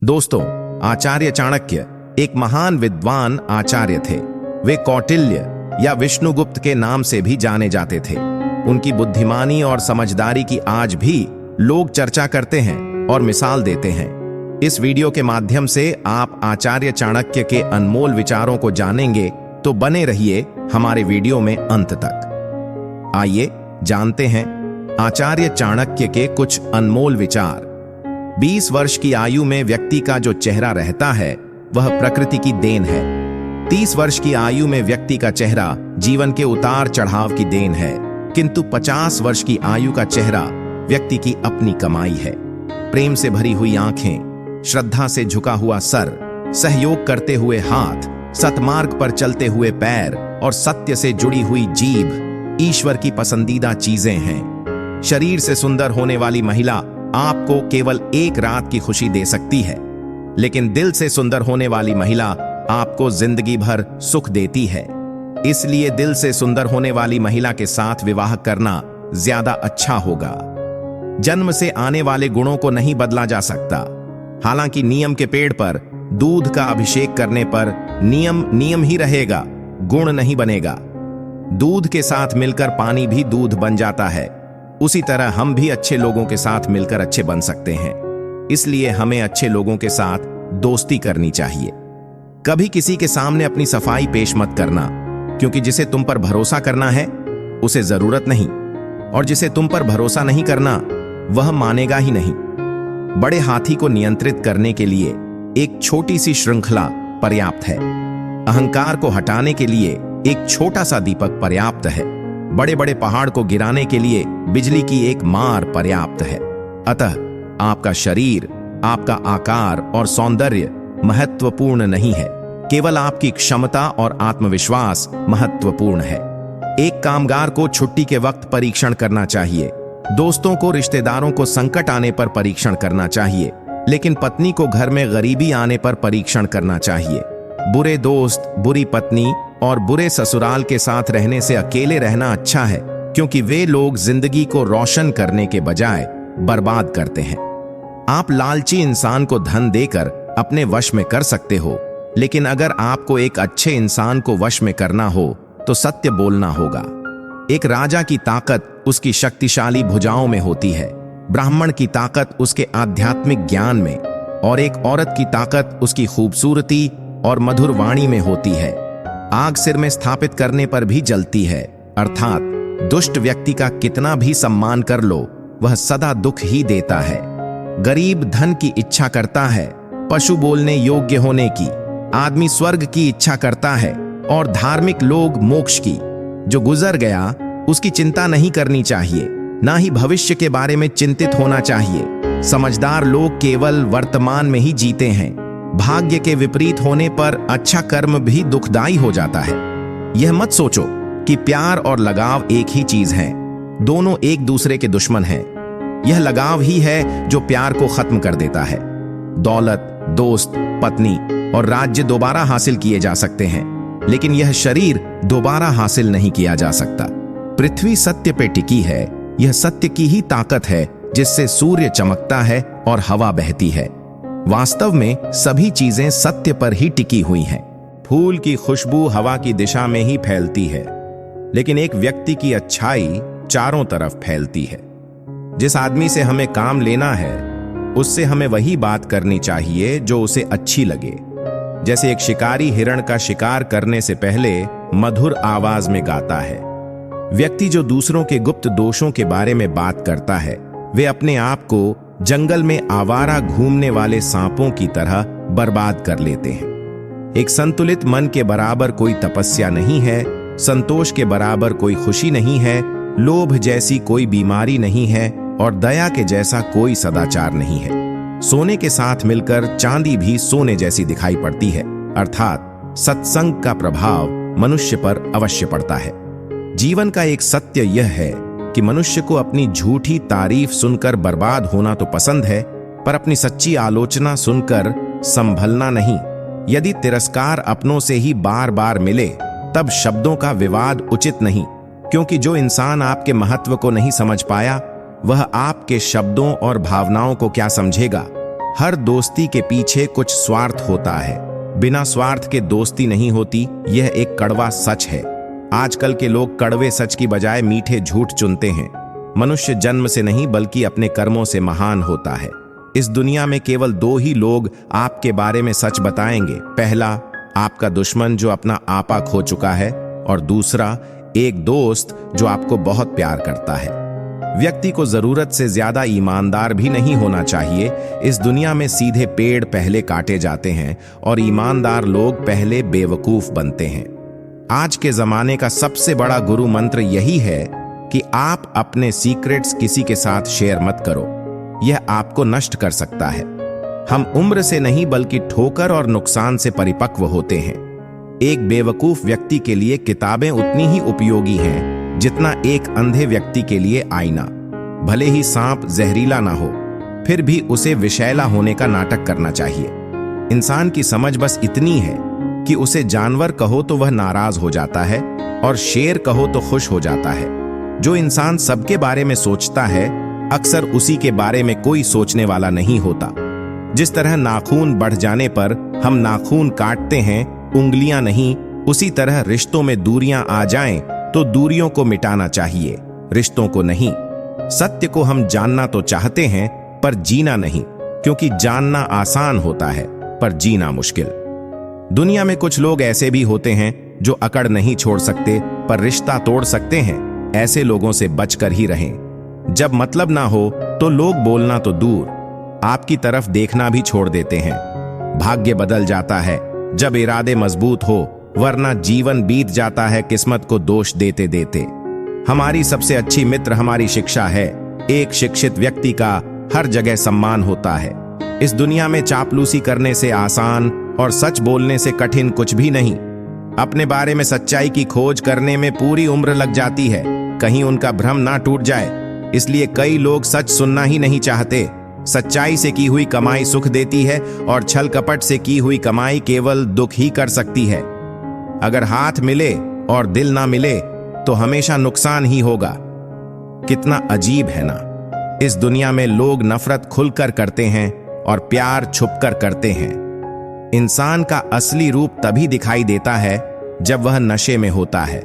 दोस्तों, आचार्य चाणक्य एक महान विद्वान आचार्य थे। वे कौटिल्य या विष्णुगुप्त के नाम से भी जाने जाते थे। उनकी बुद्धिमानी और समझदारी की आज भी लोग चर्चा करते हैं और मिसाल देते हैं। इस वीडियो के माध्यम से आप आचार्य चाणक्य के अनमोल विचारों को जानेंगे, तो बने रहिए हमारे वीडियो में अंत तक। आइए जानते हैं आचार्य चाणक्य के कुछ अनमोल विचार। 20 वर्ष की आयु में व्यक्ति का जो चेहरा रहता है वह प्रकृति की देन है। 30 वर्ष की आयु में व्यक्ति का चेहरा जीवन के उतार चढ़ाव की देन है, किंतु 50 वर्ष की आयु का चेहरा व्यक्ति की अपनी कमाई है। प्रेम से भरी हुई आंखें, श्रद्धा से झुका हुआ सर, सहयोग करते हुए हाथ, सतमार्ग पर चलते हुए पैर और सत्य से जुड़ी हुई जीभ ईश्वर की पसंदीदा चीजें हैं। शरीर से सुंदर होने वाली महिला आपको केवल एक रात की खुशी दे सकती है, लेकिन दिल से सुंदर होने वाली महिला आपको जिंदगी भर सुख देती है। इसलिए दिल से सुंदर होने वाली महिला के साथ विवाह करना ज्यादा अच्छा होगा। जन्म से आने वाले गुणों को नहीं बदला जा सकता। हालांकि नीम के पेड़ पर दूध का अभिषेक करने पर नियम ही रहेगा, गुण नहीं बनेगा। दूध के साथ मिलकर पानी भी दूध बन जाता है। उसी तरह हम भी अच्छे लोगों के साथ मिलकर अच्छे बन सकते हैं। इसलिए हमें अच्छे लोगों के साथ दोस्ती करनी चाहिए। कभी किसी के सामने अपनी सफाई पेश मत करना, क्योंकि जिसे तुम पर भरोसा करना है उसे जरूरत नहीं, और जिसे तुम पर भरोसा नहीं करना वह मानेगा ही नहीं। बड़े हाथी को नियंत्रित करने के लिए एक छोटी सी श्रृंखला पर्याप्त है। अहंकार को हटाने के लिए एक छोटा सा दीपक पर्याप्त है। बड़े बड़े पहाड़ को गिराने के लिए बिजली की एक मार पर्याप्त है। अतः आपका शरीर, आपका आकार और सौंदर्य महत्वपूर्ण नहीं है, केवल आपकी क्षमता और आत्मविश्वास महत्वपूर्ण है। एक कामगार को छुट्टी के वक्त परीक्षण करना चाहिए, दोस्तों को, रिश्तेदारों को संकट आने पर परीक्षण करना चाहिए, लेकिन पत्नी को घर में गरीबी आने पर परीक्षण करना चाहिए। बुरे दोस्त, बुरी पत्नी और बुरे ससुराल के साथ रहने से अकेले रहना अच्छा है, क्योंकि वे लोग जिंदगी को रोशन करने के बजाय बर्बाद करते हैं। आप लालची इंसान को धन देकर अपने वश में कर सकते हो, लेकिन अगर आपको एक अच्छे इंसान को वश में करना हो तो सत्य बोलना होगा। एक राजा की ताकत उसकी शक्तिशाली भुजाओं में होती है, ब्राह्मण की ताकत उसके आध्यात्मिक ज्ञान में, और एक औरत की ताकत उसकी खूबसूरती और मधुर वाणी में होती है। आग सिर में स्थापित करने पर भी जलती है, अर्थात दुष्ट व्यक्ति का कितना भी सम्मान कर लो वह सदा दुख ही देता है। गरीब धन की इच्छा करता है, पशु बोलने योग्य होने की। आदमी स्वर्ग की इच्छा करता है और धार्मिक लोग मोक्ष की। जो गुजर गया उसकी चिंता नहीं करनी चाहिए, ना ही भविष्य के बारे में चिंतित होना चाहिए। समझदार लोग केवल वर्तमान में ही जीते हैं। भाग्य के विपरीत होने पर अच्छा कर्म भी दुखदाई हो जाता है। यह मत सोचो कि प्यार और लगाव एक ही चीज है, दोनों एक दूसरे के दुश्मन हैं। यह लगाव ही है जो प्यार को खत्म कर देता है। दौलत, दोस्त, पत्नी और राज्य दोबारा हासिल किए जा सकते हैं, लेकिन यह शरीर दोबारा हासिल नहीं किया जा सकता। पृथ्वी सत्य पे टिकी है, यह सत्य की ही ताकत है जिससे सूर्य चमकता है और हवा बहती है। वास्तव में सभी चीजें सत्य पर ही टिकी हुई हैं। फूल की खुशबू हवा की दिशा में ही फैलती है, लेकिन एक व्यक्ति की अच्छाई चारों तरफ फैलती है। जिस आदमी से हमें काम लेना है उससे हमें वही बात करनी चाहिए जो उसे अच्छी लगे। जैसे एक शिकारी हिरण का शिकार करने से पहले मधुर आवाज में गाता है। व्यक्ति जो दूसरों के गुप्त दोषों के बारे में बात करता है वे अपने आप को जंगल में आवारा घूमने वाले सांपों की तरह बर्बाद कर लेते हैं। एक संतुलित मन के बराबर कोई तपस्या नहीं है, संतोष के बराबर कोई खुशी नहीं है, लोभ जैसी कोई बीमारी नहीं है और दया के जैसा कोई सदाचार नहीं है। सोने के साथ मिलकर चांदी भी सोने जैसी दिखाई पड़ती है, अर्थात सत्संग का प्रभाव मनुष्य पर अवश्य पड़ता है। जीवन का एक सत्य यह है कि मनुष्य को अपनी झूठी तारीफ सुनकर बर्बाद होना तो पसंद है, पर अपनी सच्ची आलोचना सुनकर संभलना नहीं। यदि तिरस्कार अपनों से ही बार बार मिले तब शब्दों का विवाद उचित नहीं, क्योंकि जो इंसान आपके महत्व को नहीं समझ पाया वह आपके शब्दों और भावनाओं को क्या समझेगा। हर दोस्ती के पीछे कुछ स्वार्थ होता है। बिना स्वार्थ के दोस्ती नहीं होती, यह एक कड़वा सच है। आजकल के लोग कड़वे सच की बजाय मीठे झूठ चुनते हैं। मनुष्य जन्म से नहीं बल्कि अपने कर्मों से महान होता है। इस दुनिया में केवल दो ही लोग आपके बारे में सच बताएंगे। पहला, आपका दुश्मन जो अपना आपा खो चुका है, और दूसरा, एक दोस्त जो आपको बहुत प्यार करता है। व्यक्ति को जरूरत से ज्यादा ईमानदार भी नहीं होना चाहिए। इस दुनिया में सीधे पेड़ पहले काटे जाते हैं और ईमानदार लोग पहले बेवकूफ बनते हैं। आज के जमाने का सबसे बड़ा गुरु मंत्र यही है कि आप अपने सीक्रेट्स किसी के साथ शेयर मत करो। यह आपको नष्ट कर सकता है। हम उम्र से नहीं बल्कि ठोकर और नुकसान से परिपक्व होते हैं। एक बेवकूफ व्यक्ति के लिए किताबें उतनी ही उपयोगी हैं जितना एक अंधे व्यक्ति के लिए आईना। भले ही सांप जहरीला ना हो, फिर भी उसे विषैला होने का नाटक करना चाहिए। इंसान की समझ बस इतनी है कि उसे जानवर कहो तो वह नाराज हो जाता है और शेर कहो तो खुश हो जाता है। जो इंसान सबके बारे में सोचता है, अक्सर उसी के बारे में कोई सोचने वाला नहीं होता। जिस तरह नाखून बढ़ जाने पर हम नाखून काटते हैं, उंगलियां नहीं, उसी तरह रिश्तों में दूरियां आ जाएं तो दूरियों को मिटाना चाहिए, रिश्तों को नहीं। सत्य को हम जानना तो चाहते हैं पर जीना नहीं, क्योंकि जानना आसान होता है पर जीना मुश्किल। दुनिया में कुछ लोग ऐसे भी होते हैं जो अकड़ नहीं छोड़ सकते पर रिश्ता तोड़ सकते हैं। ऐसे लोगों से बचकर ही रहें। जब मतलब ना हो तो लोग बोलना तो दूर, आपकी तरफ देखना भी छोड़ देते हैं। भाग्य बदल जाता है जब इरादे मजबूत हो, वरना जीवन बीत जाता है किस्मत को दोष देते देते। हमारी सबसे अच्छी मित्र हमारी शिक्षा है। एक शिक्षित व्यक्ति का हर जगह सम्मान होता है। इस दुनिया में चापलूसी करने से आसान और सच बोलने से कठिन कुछ भी नहीं। अपने बारे में सच्चाई की खोज करने में पूरी उम्र लग जाती है, कहीं उनका भ्रम ना टूट जाए। इसलिए कई लोग सच सुनना ही नहीं चाहते। सच्चाई से की हुई कमाई सुख देती है और छल कपट से की हुई कमाई केवल दुख ही कर सकती है। अगर हाथ मिले और दिल ना मिले तो हमेशा नुकसान ही होगा। कितना अजीब है ना, इस दुनिया में लोग नफरत खुलकर करते हैं और प्यार छुपकर करते हैं। इंसान का असली रूप तभी दिखाई देता है जब वह नशे में होता है।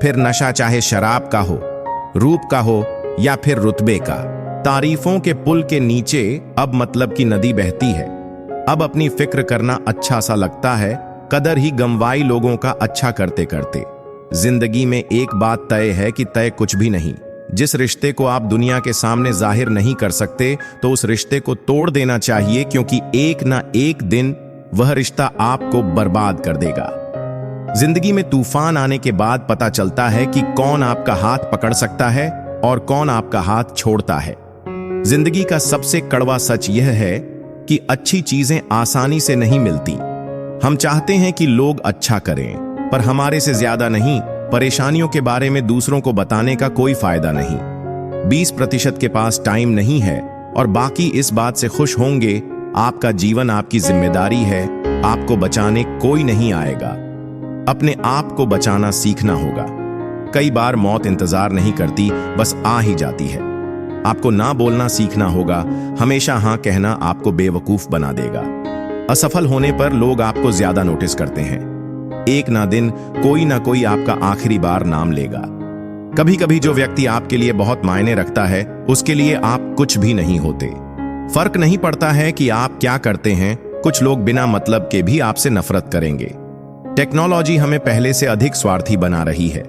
फिर नशा चाहे शराब का हो, रूप का हो या फिर रुतबे का। तारीफों के पुल के नीचे अब मतलब की नदी बहती है। अब अपनी फिक्र करना अच्छा सा लगता है, कदर ही गंवाई लोगों का अच्छा करते करते। जिंदगी में एक बात तय है कि तय कुछ भी नहीं। जिस रिश्ते को आप दुनिया के सामने जाहिर नहीं कर सकते तो उस रिश्ते को तोड़ देना चाहिए, क्योंकि एक ना एक दिन वह रिश्ता आपको बर्बाद कर देगा। जिंदगी में तूफान आने के बाद पता चलता है कि कौन आपका हाथ पकड़ सकता है और कौन आपका हाथ छोड़ता है। जिंदगी का सबसे कड़वा सच यह है कि अच्छी चीजें आसानी से नहीं मिलती। हम चाहते हैं कि लोग अच्छा करें, पर हमारे से ज्यादा नहीं। परेशानियों के बारे में दूसरों को बताने का कोई फायदा नहीं। 20% के पास टाइम नहीं है और बाकी इस बात से खुश होंगे। आपका जीवन आपकी जिम्मेदारी है, आपको बचाने कोई नहीं आएगा। अपने आप को बचाना सीखना होगा। कई बार मौत इंतजार नहीं करती, बस आ ही जाती है। आपको ना बोलना सीखना होगा। हमेशा हाँ कहना आपको बेवकूफ बना देगा। असफल होने पर लोग आपको ज्यादा नोटिस करते हैं। एक ना दिन कोई ना कोई आपका आखिरी बार नाम लेगा। कभी कभी जो व्यक्ति आपके लिए बहुत मायने रखता है, उसके लिए आप कुछ भी नहीं होते। फर्क नहीं पड़ता है कि आप क्या करते हैं, कुछ लोग बिना मतलब के भी आपसे नफरत करेंगे। टेक्नोलॉजी हमें पहले से अधिक स्वार्थी बना रही है।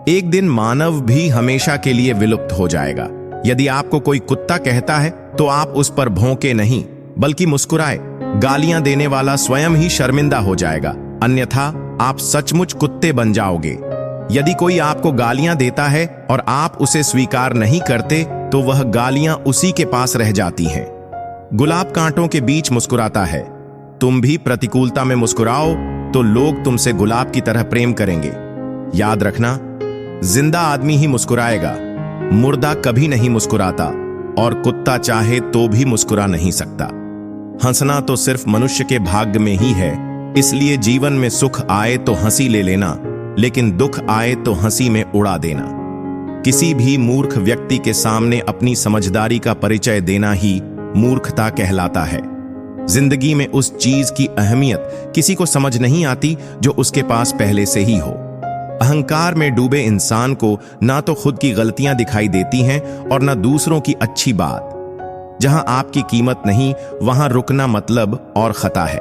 एक दिन मानव भी हमेशा के लिए विलुप्त हो जाएगा। यदि आपको कोई कुत्ता कहता है तो आप उस पर भौंके नहीं बल्कि मुस्कुराए। गालियां देने वाला स्वयं ही शर्मिंदा हो जाएगा, अन्यथा आप सचमुच कुत्ते बन जाओगे। यदि कोई आपको गालियां देता है और आप उसे स्वीकार नहीं करते तो वह गालियां उसी के पास रह जाती हैं। गुलाब कांटों के बीच मुस्कुराता है। तुम भी प्रतिकूलता में मुस्कुराओ तो लोग तुमसे गुलाब की तरह प्रेम करेंगे। याद रखना, जिंदा आदमी ही मुस्कुराएगा, मुर्दा कभी नहीं मुस्कुराता, और कुत्ता चाहे तो भी मुस्कुरा नहीं सकता। हंसना तो सिर्फ मनुष्य के भाग्य में ही है। इसलिए जीवन में सुख आए तो हंसी ले लेना, लेकिन दुख आए तो हंसी में उड़ा देना। किसी भी मूर्ख व्यक्ति के सामने अपनी समझदारी का परिचय देना ही मूर्खता कहलाता है। जिंदगी में उस चीज की अहमियत किसी को समझ नहीं आती जो उसके पास पहले से ही हो। अहंकार में डूबे इंसान को ना तो खुद की गलतियां दिखाई देती हैं और ना दूसरों की अच्छी बात। जहां आपकी कीमत नहीं, वहां रुकना मतलब और खता है।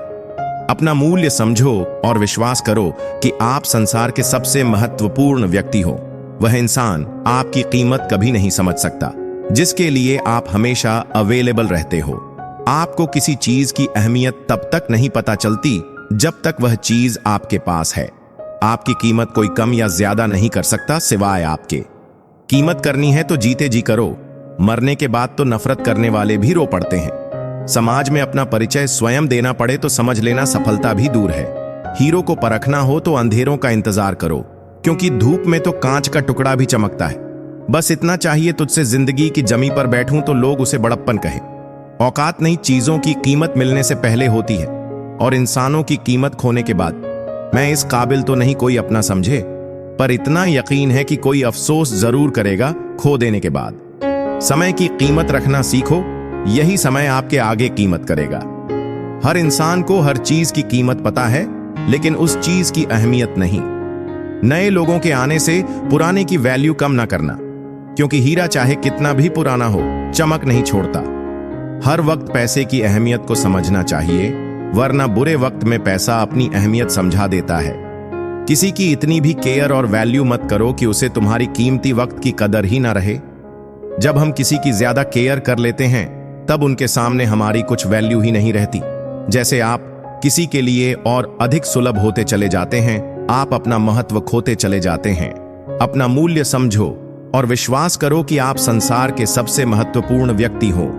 अपना मूल्य समझो और विश्वास करो कि आप संसार के सबसे महत्वपूर्ण व्यक्ति हो। वह इंसान आपकी कीमत कभी नहीं समझ सकता जिसके लिए आप हमेशा अवेलेबल रहते हो। आपको किसी चीज की अहमियत तब तक नहीं पता चलती जब तक वह चीज आपके पास है। आपकी कीमत कोई कम या ज्यादा नहीं कर सकता सिवाय आपके। कीमत करनी है तो जीते जी करो। मरने के बाद तो नफरत करने वाले भी रो पड़ते हैं। समाज में अपना परिचय स्वयं देना पड़े तो समझ लेना सफलता भी दूर है। हीरो को परखना हो तो अंधेरों का इंतजार करो, क्योंकि धूप में तो कांच का टुकड़ा भी चमकता है। बस इतना चाहिए तुझसे जिंदगी की जमी पर बैठूं तो लोग उसे बड़प्पन कहे। औकात नहीं, चीजों की कीमत मिलने से पहले होती है और इंसानों की कीमत खोने के बाद। मैं इस काबिल तो नहीं कोई अपना समझे, पर इतना यकीन है कि कोई अफसोस जरूर करेगा खो देने के बाद। समय की कीमत रखना सीखो, यही समय आपके आगे कीमत करेगा। हर इंसान को हर चीज की कीमत पता है, लेकिन उस चीज की अहमियत नहीं। नए लोगों के आने से पुराने की वैल्यू कम ना करना, क्योंकि हीरा चाहे कितना भी पुराना हो, चमक नहीं छोड़ता। हर वक्त पैसे की अहमियत को समझना चाहिए, वरना बुरे वक्त में पैसा अपनी अहमियत समझा देता है। किसी की इतनी भी केयर और वैल्यू मत करो कि उसे तुम्हारी कीमती वक्त की कदर ही ना रहे। जब हम किसी की ज्यादा केयर कर लेते हैं, तब उनके सामने हमारी कुछ वैल्यू ही नहीं रहती। जैसे आप किसी के लिए और अधिक सुलभ होते चले जाते हैं, आप अपना महत्व खोते चले जाते हैं। अपना मूल्य समझो और विश्वास करो कि आप संसार के सबसे महत्वपूर्ण व्यक्ति हो।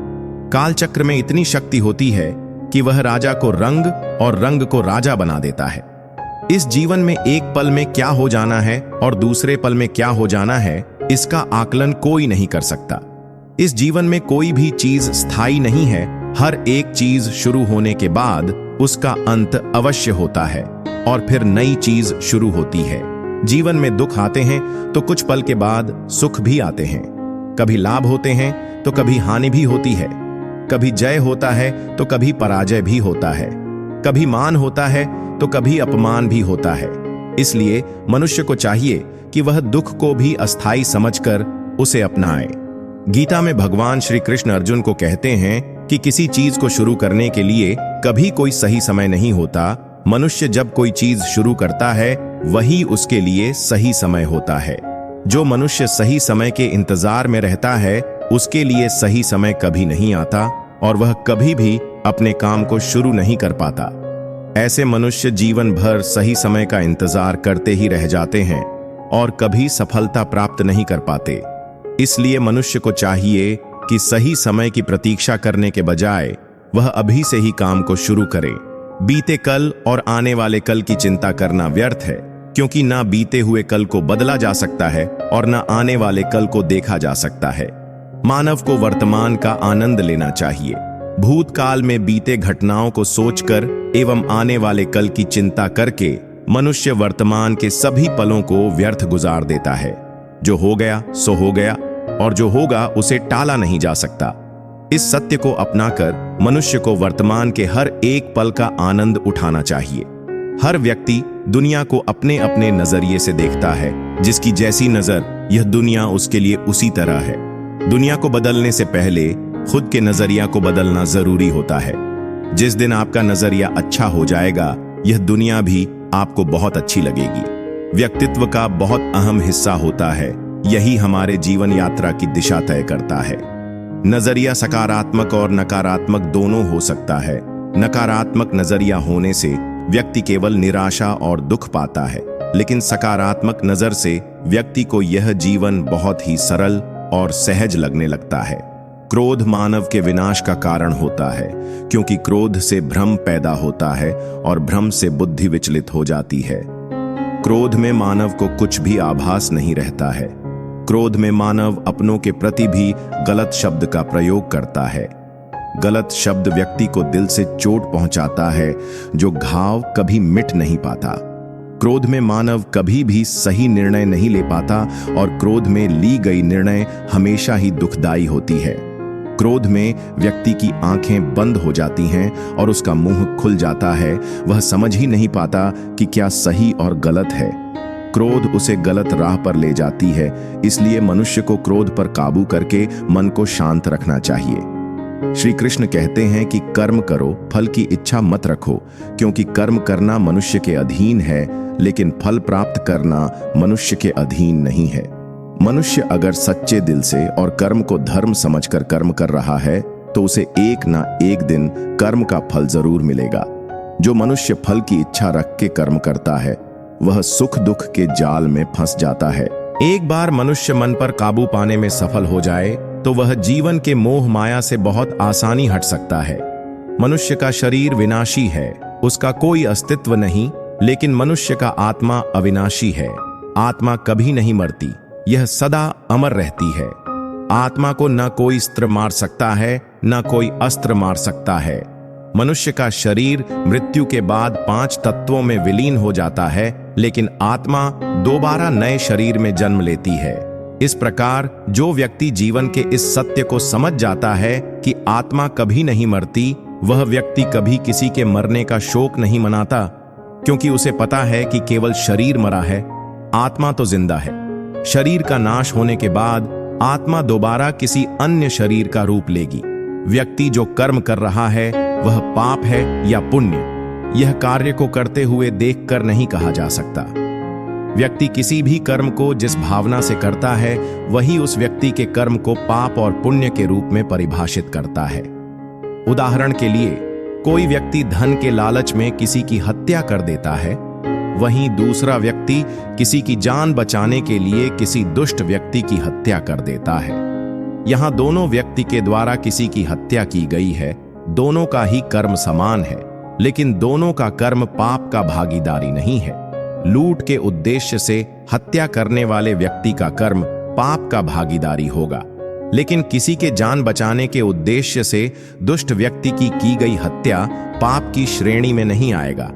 कालचक्र में इतनी शक्ति होती है कि वह राजा को रंग और रंग को राजा बना देता है। इस जीवन में एक पल में क्या हो जाना है और दूसरे पल में क्या हो जाना है, इसका आकलन कोई नहीं कर सकता। इस जीवन में कोई भी चीज स्थायी नहीं है। हर एक चीज शुरू होने के बाद उसका अंत अवश्य होता है और फिर नई चीज शुरू होती है। जीवन में दुख आते हैं तो कुछ पल के बाद सुख भी आते हैं। कभी लाभ होते हैं तो कभी हानि भी होती है। कभी जय होता है तो कभी पराजय भी होता है। कभी मान होता है तो कभी अपमान भी होता है। इसलिए मनुष्य को चाहिए कि वह दुख को भी अस्थाई समझकर उसे अपनाए। गीता में भगवान श्री कृष्ण अर्जुन को कहते हैं कि किसी चीज को शुरू करने के लिए कभी कोई सही समय नहीं होता। मनुष्य जब कोई चीज शुरू करता है, वही उसके लिए सही समय होता है। जो मनुष्य सही समय के इंतजार में रहता है, उसके लिए सही समय कभी नहीं आता और वह कभी भी अपने काम को शुरू नहीं कर पाता। ऐसे मनुष्य जीवन भर सही समय का इंतजार करते ही रह जाते हैं और कभी सफलता प्राप्त नहीं कर पाते। इसलिए मनुष्य को चाहिए कि सही समय की प्रतीक्षा करने के बजाय वह अभी से ही काम को शुरू करे। बीते कल और आने वाले कल की चिंता करना व्यर्थ है, क्योंकि ना बीते हुए कल को बदला जा सकता है और ना आने वाले कल को देखा जा सकता है। मानव को वर्तमान का आनंद लेना चाहिए। भूतकाल में बीते घटनाओं को सोचकर एवं आने वाले कल की चिंता करके मनुष्य वर्तमान के सभी पलों को व्यर्थ गुजार देता है। जो हो गया सो हो गया और जो होगा उसे टाला नहीं जा सकता। इस सत्य को अपनाकर मनुष्य को वर्तमान के हर एक पल का आनंद उठाना चाहिए। हर व्यक्ति दुनिया को अपने अपने नजरिए से देखता है। जिसकी जैसी नजर, यह दुनिया उसके लिए उसी तरह है। दुनिया को बदलने से पहले खुद के नजरिया को बदलना जरूरी होता है। जिस दिन आपका नजरिया अच्छा हो जाएगा, यह दुनिया भी आपको बहुत अच्छी लगेगी। व्यक्तित्व का बहुत अहम हिस्सा होता है। यही हमारे जीवन यात्रा की दिशा तय करता है। नजरिया सकारात्मक और नकारात्मक दोनों हो सकता है। नकारात्मक नजरिया होने से व्यक्ति केवल निराशा और दुख पाता है, लेकिन सकारात्मक नजर से व्यक्ति को यह जीवन बहुत ही सरल और सहज लगने लगता है। क्रोध मानव के विनाश का कारण होता है, क्योंकि क्रोध से भ्रम पैदा होता है और भ्रम से बुद्धि विचलित हो जाती है। क्रोध में मानव को कुछ भी आभास नहीं रहता है। क्रोध में मानव अपनों के प्रति भी गलत शब्द का प्रयोग करता है। गलत शब्द व्यक्ति को दिल से चोट पहुंचाता है, जो घाव कभी मिट नहीं पाता। क्रोध में मानव कभी भी सही निर्णय नहीं ले पाता और क्रोध में ली गई निर्णय हमेशा ही दुखदायी होती है। क्रोध में व्यक्ति की आंखें बंद हो जाती हैं और उसका मुंह खुल जाता है। वह समझ ही नहीं पाता कि क्या सही और गलत है। क्रोध उसे गलत राह पर ले जाती है। इसलिए मनुष्य को क्रोध पर काबू करके मन को शांत रखना चाहिए। श्री कृष्ण कहते हैं कि कर्म करो, फल की इच्छा मत रखो, क्योंकि कर्म करना मनुष्य के अधीन है, लेकिन फल प्राप्त करना मनुष्य के अधीन नहीं है। मनुष्य अगर सच्चे दिल से और कर्म को धर्म समझकर कर्म कर रहा है तो उसे एक ना एक दिन कर्म का फल जरूर मिलेगा। जो मनुष्य फल की इच्छा रख के कर्म करता है वह सुख दुख के जाल में फंस जाता है। एक बार मनुष्य मन पर काबू पाने में सफल हो जाए तो वह जीवन के मोह माया से बहुत आसानी हट सकता है। मनुष्य का शरीर विनाशी है, उसका कोई अस्तित्व नहीं, लेकिन मनुष्य का आत्मा अविनाशी है। आत्मा कभी नहीं मरती, यह सदा अमर रहती है। आत्मा को न कोई अस्त्र मार सकता है, न कोई अस्त्र मार सकता है। मनुष्य का शरीर मृत्यु के बाद 5 तत्वों में विलीन हो जाता है, लेकिन आत्मा दोबारा नए शरीर में जन्म लेती है। इस प्रकार जो व्यक्ति जीवन के इस सत्य को समझ जाता है कि आत्मा कभी नहीं मरती, वह व्यक्ति कभी किसी के मरने का शोक नहीं मनाता, क्योंकि उसे पता है कि केवल शरीर मरा है, आत्मा तो जिंदा है। शरीर का नाश होने के बाद आत्मा दोबारा किसी अन्य शरीर का रूप लेगी। व्यक्ति जो कर्म कर रहा है वह पाप है या पुण्य, यह कार्य को करते हुए देखकर नहीं कहा जा सकता। व्यक्ति किसी भी कर्म को जिस भावना से करता है वही उस व्यक्ति के कर्म को पाप और पुण्य के रूप में परिभाषित करता है। उदाहरण के लिए, कोई व्यक्ति धन के लालच में किसी की हत्या कर देता है, वहीं दूसरा व्यक्ति किसी की जान बचाने के लिए किसी दुष्ट व्यक्ति की हत्या कर देता है। यहां दोनों व्यक्ति के द्वारा किसी की हत्या की गई है, दोनों का ही कर्म समान है, लेकिन दोनों का कर्म पाप का भागीदारी नहीं है। लूट के उद्देश्य से हत्या करने वाले व्यक्ति का कर्म पाप का भागीदारी होगा, लेकिन किसी के जान बचाने के उद्देश्य से दुष्ट व्यक्ति की गई हत्या पाप की श्रेणी में नहीं आएगा।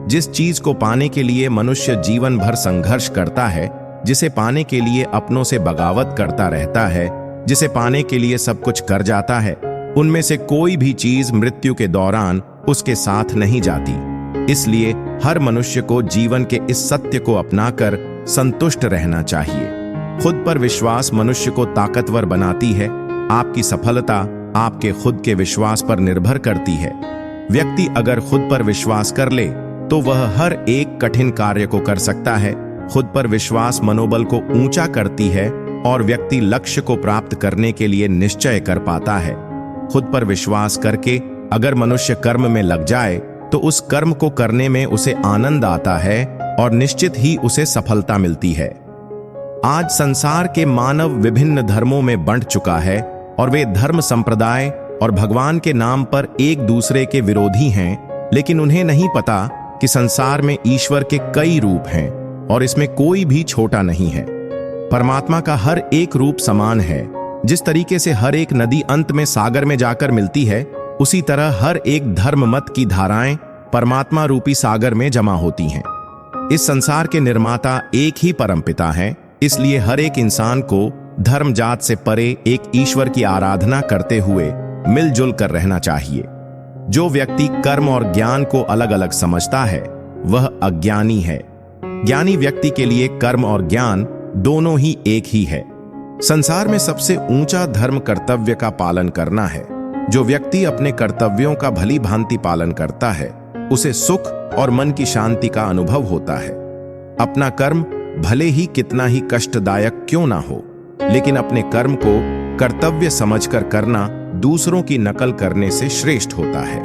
जिस चीज को पाने के लिए मनुष्य जीवन भर संघर्ष करता है, जिसे पाने के लिए अपनों से बगावत करता रहता है, जिसे पाने के लिए सब कुछ कर जाता है, उनमें से कोई भी चीज मृत्यु के दौरान उसके साथ नहीं जाती। इसलिए हर मनुष्य को जीवन के इस सत्य को अपनाकर संतुष्ट रहना चाहिए। खुद पर विश्वास मनुष्य को ताकतवर बनाती है। आपकी सफलता आपके खुद के विश्वास पर निर्भर करती है। व्यक्ति अगर खुद पर विश्वास कर ले तो वह हर एक कठिन कार्य को कर सकता है। खुद पर विश्वास मनोबल को ऊंचा करती है और व्यक्ति लक्ष्य को प्राप्त करने के लिए निश्चय कर पाता है। खुद पर विश्वास करके अगर मनुष्य कर्म में लग जाए तो उस कर्म को करने में उसे आनंद आता है और निश्चित ही उसे सफलता मिलती है। आज संसार के मानव विभिन्न धर्मों में बंट चुका है और वे धर्म संप्रदाय और भगवान के नाम पर एक दूसरे के विरोधी हैं, लेकिन उन्हें नहीं पता कि संसार में ईश्वर के कई रूप हैं और इसमें कोई भी छोटा नहीं है। परमात्मा का हर एक रूप समान है। जिस तरीके से हर एक नदी अंत में सागर में जाकर मिलती है, उसी तरह हर एक धर्म मत की धाराएं परमात्मा रूपी सागर में जमा होती हैं। इस संसार के निर्माता एक ही परमपिता हैं, इसलिए हर एक इंसान को धर्म जात से परे एक ईश्वर की आराधना करते हुए मिलजुल कर रहना चाहिए। जो व्यक्ति कर्म और ज्ञान को अलग अलग समझता है वह अज्ञानी है। ज्ञानी व्यक्ति के लिए कर्म और ज्ञान दोनों ही एक ही है। संसार में सबसे ऊंचा धर्म कर्तव्य का पालन करना है। जो व्यक्ति अपने कर्तव्यों का भली भांति पालन करता है उसे सुख और मन की शांति का अनुभव होता है। अपना कर्म भले ही कितना ही कष्टदायक क्यों ना हो, लेकिन अपने कर्म को कर्तव्य समझकर करना दूसरों की नकल करने से श्रेष्ठ होता है।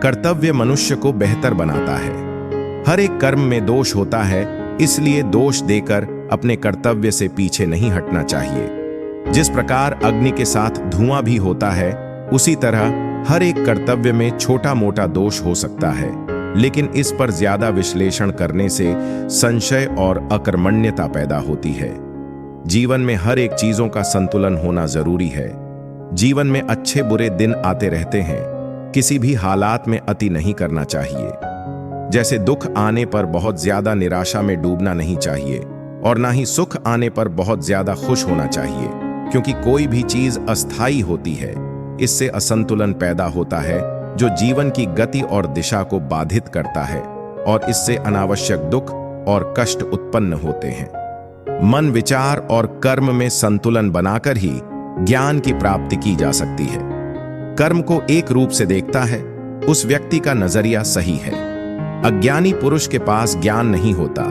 कर्तव्य मनुष्य को बेहतर बनाता है। हर एक कर्म में दोष होता है, इसलिए दोष देकर अपने कर्तव्य से पीछे नहीं हटना चाहिए। जिस प्रकार अग्नि के साथ धुआं भी होता है, उसी तरह हर एक कर्तव्य में छोटा मोटा दोष हो सकता है, लेकिन इस पर ज्यादा विश्लेषण करने से संशय और अकर्मण्यता पैदा होती है। जीवन में हर एक चीजों का संतुलन होना जरूरी है। जीवन में अच्छे बुरे दिन आते रहते हैं, किसी भी हालात में अति नहीं करना चाहिए। जैसे दुख आने पर बहुत ज्यादा निराशा में डूबना नहीं चाहिए और ना ही सुख आने पर बहुत ज्यादा खुश होना चाहिए, क्योंकि कोई भी चीज अस्थायी होती है। इससे असंतुलन पैदा होता है जो जीवन की गति और दिशा को बाधित करता है और इससे अनावश्यक दुख और कष्ट उत्पन्न होते हैं। मन, विचार और कर्म में संतुलन बनाकर ही ज्ञान की प्राप्ति की जा सकती है। कर्म को एक रूप से देखता है, उस व्यक्ति का नजरिया सही है। अज्ञानी पुरुष के पास ज्ञान नहीं होता,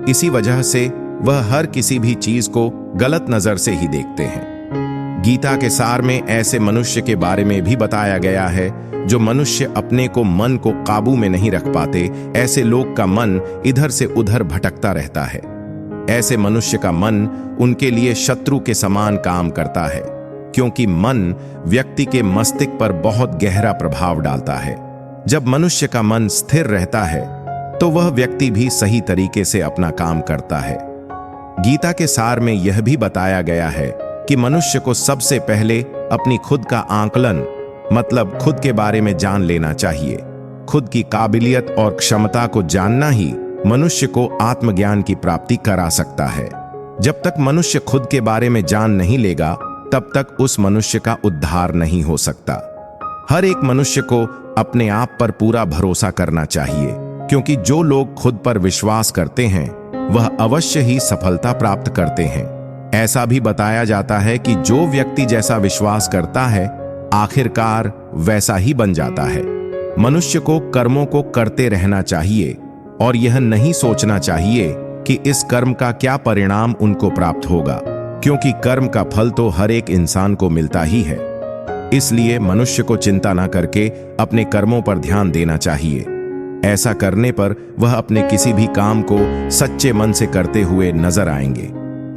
इसी वजह से वह हर किसी भी चीज को गलत नजर से ही देखते हैं। गीता के सार में ऐसे मनुष्य के बारे में भी बताया गया है जो मनुष्य अपने को मन को काबू में नहीं रख पाते। ऐसे लोग का मन इधर से उधर भटकता रहता है। ऐसे मनुष्य का मन उनके लिए शत्रु के समान काम करता है, क्योंकि मन व्यक्ति के मस्तिष्क पर बहुत गहरा प्रभाव डालता है। जब मनुष्य का मन स्थिर रहता है तो वह व्यक्ति भी सही तरीके से अपना काम करता है। गीता के सार में यह भी बताया गया है कि मनुष्य को सबसे पहले अपनी खुद का आकलन, मतलब खुद के बारे में जान लेना चाहिए। खुद की काबिलियत और क्षमता को जानना ही मनुष्य को आत्मज्ञान की प्राप्ति करा सकता है। जब तक मनुष्य खुद के बारे में जान नहीं लेगा, तब तक उस मनुष्य का उद्धार नहीं हो सकता। हर एक मनुष्य को अपने आप पर पूरा भरोसा करना चाहिए, क्योंकि जो लोग खुद पर विश्वास करते हैं वह अवश्य ही सफलता प्राप्त करते हैं। ऐसा भी बताया जाता है कि जो व्यक्ति जैसा विश्वास करता है, आखिरकार वैसा ही बन जाता है। मनुष्य को कर्मों को करते रहना चाहिए और यह नहीं सोचना चाहिए कि इस कर्म का क्या परिणाम उनको प्राप्त होगा, क्योंकि कर्म का फल तो हर एक इंसान को मिलता ही है। इसलिए मनुष्य को चिंता न करके अपने कर्मों पर ध्यान देना चाहिए। ऐसा करने पर वह अपने किसी भी काम को सच्चे मन से करते हुए नजर आएंगे।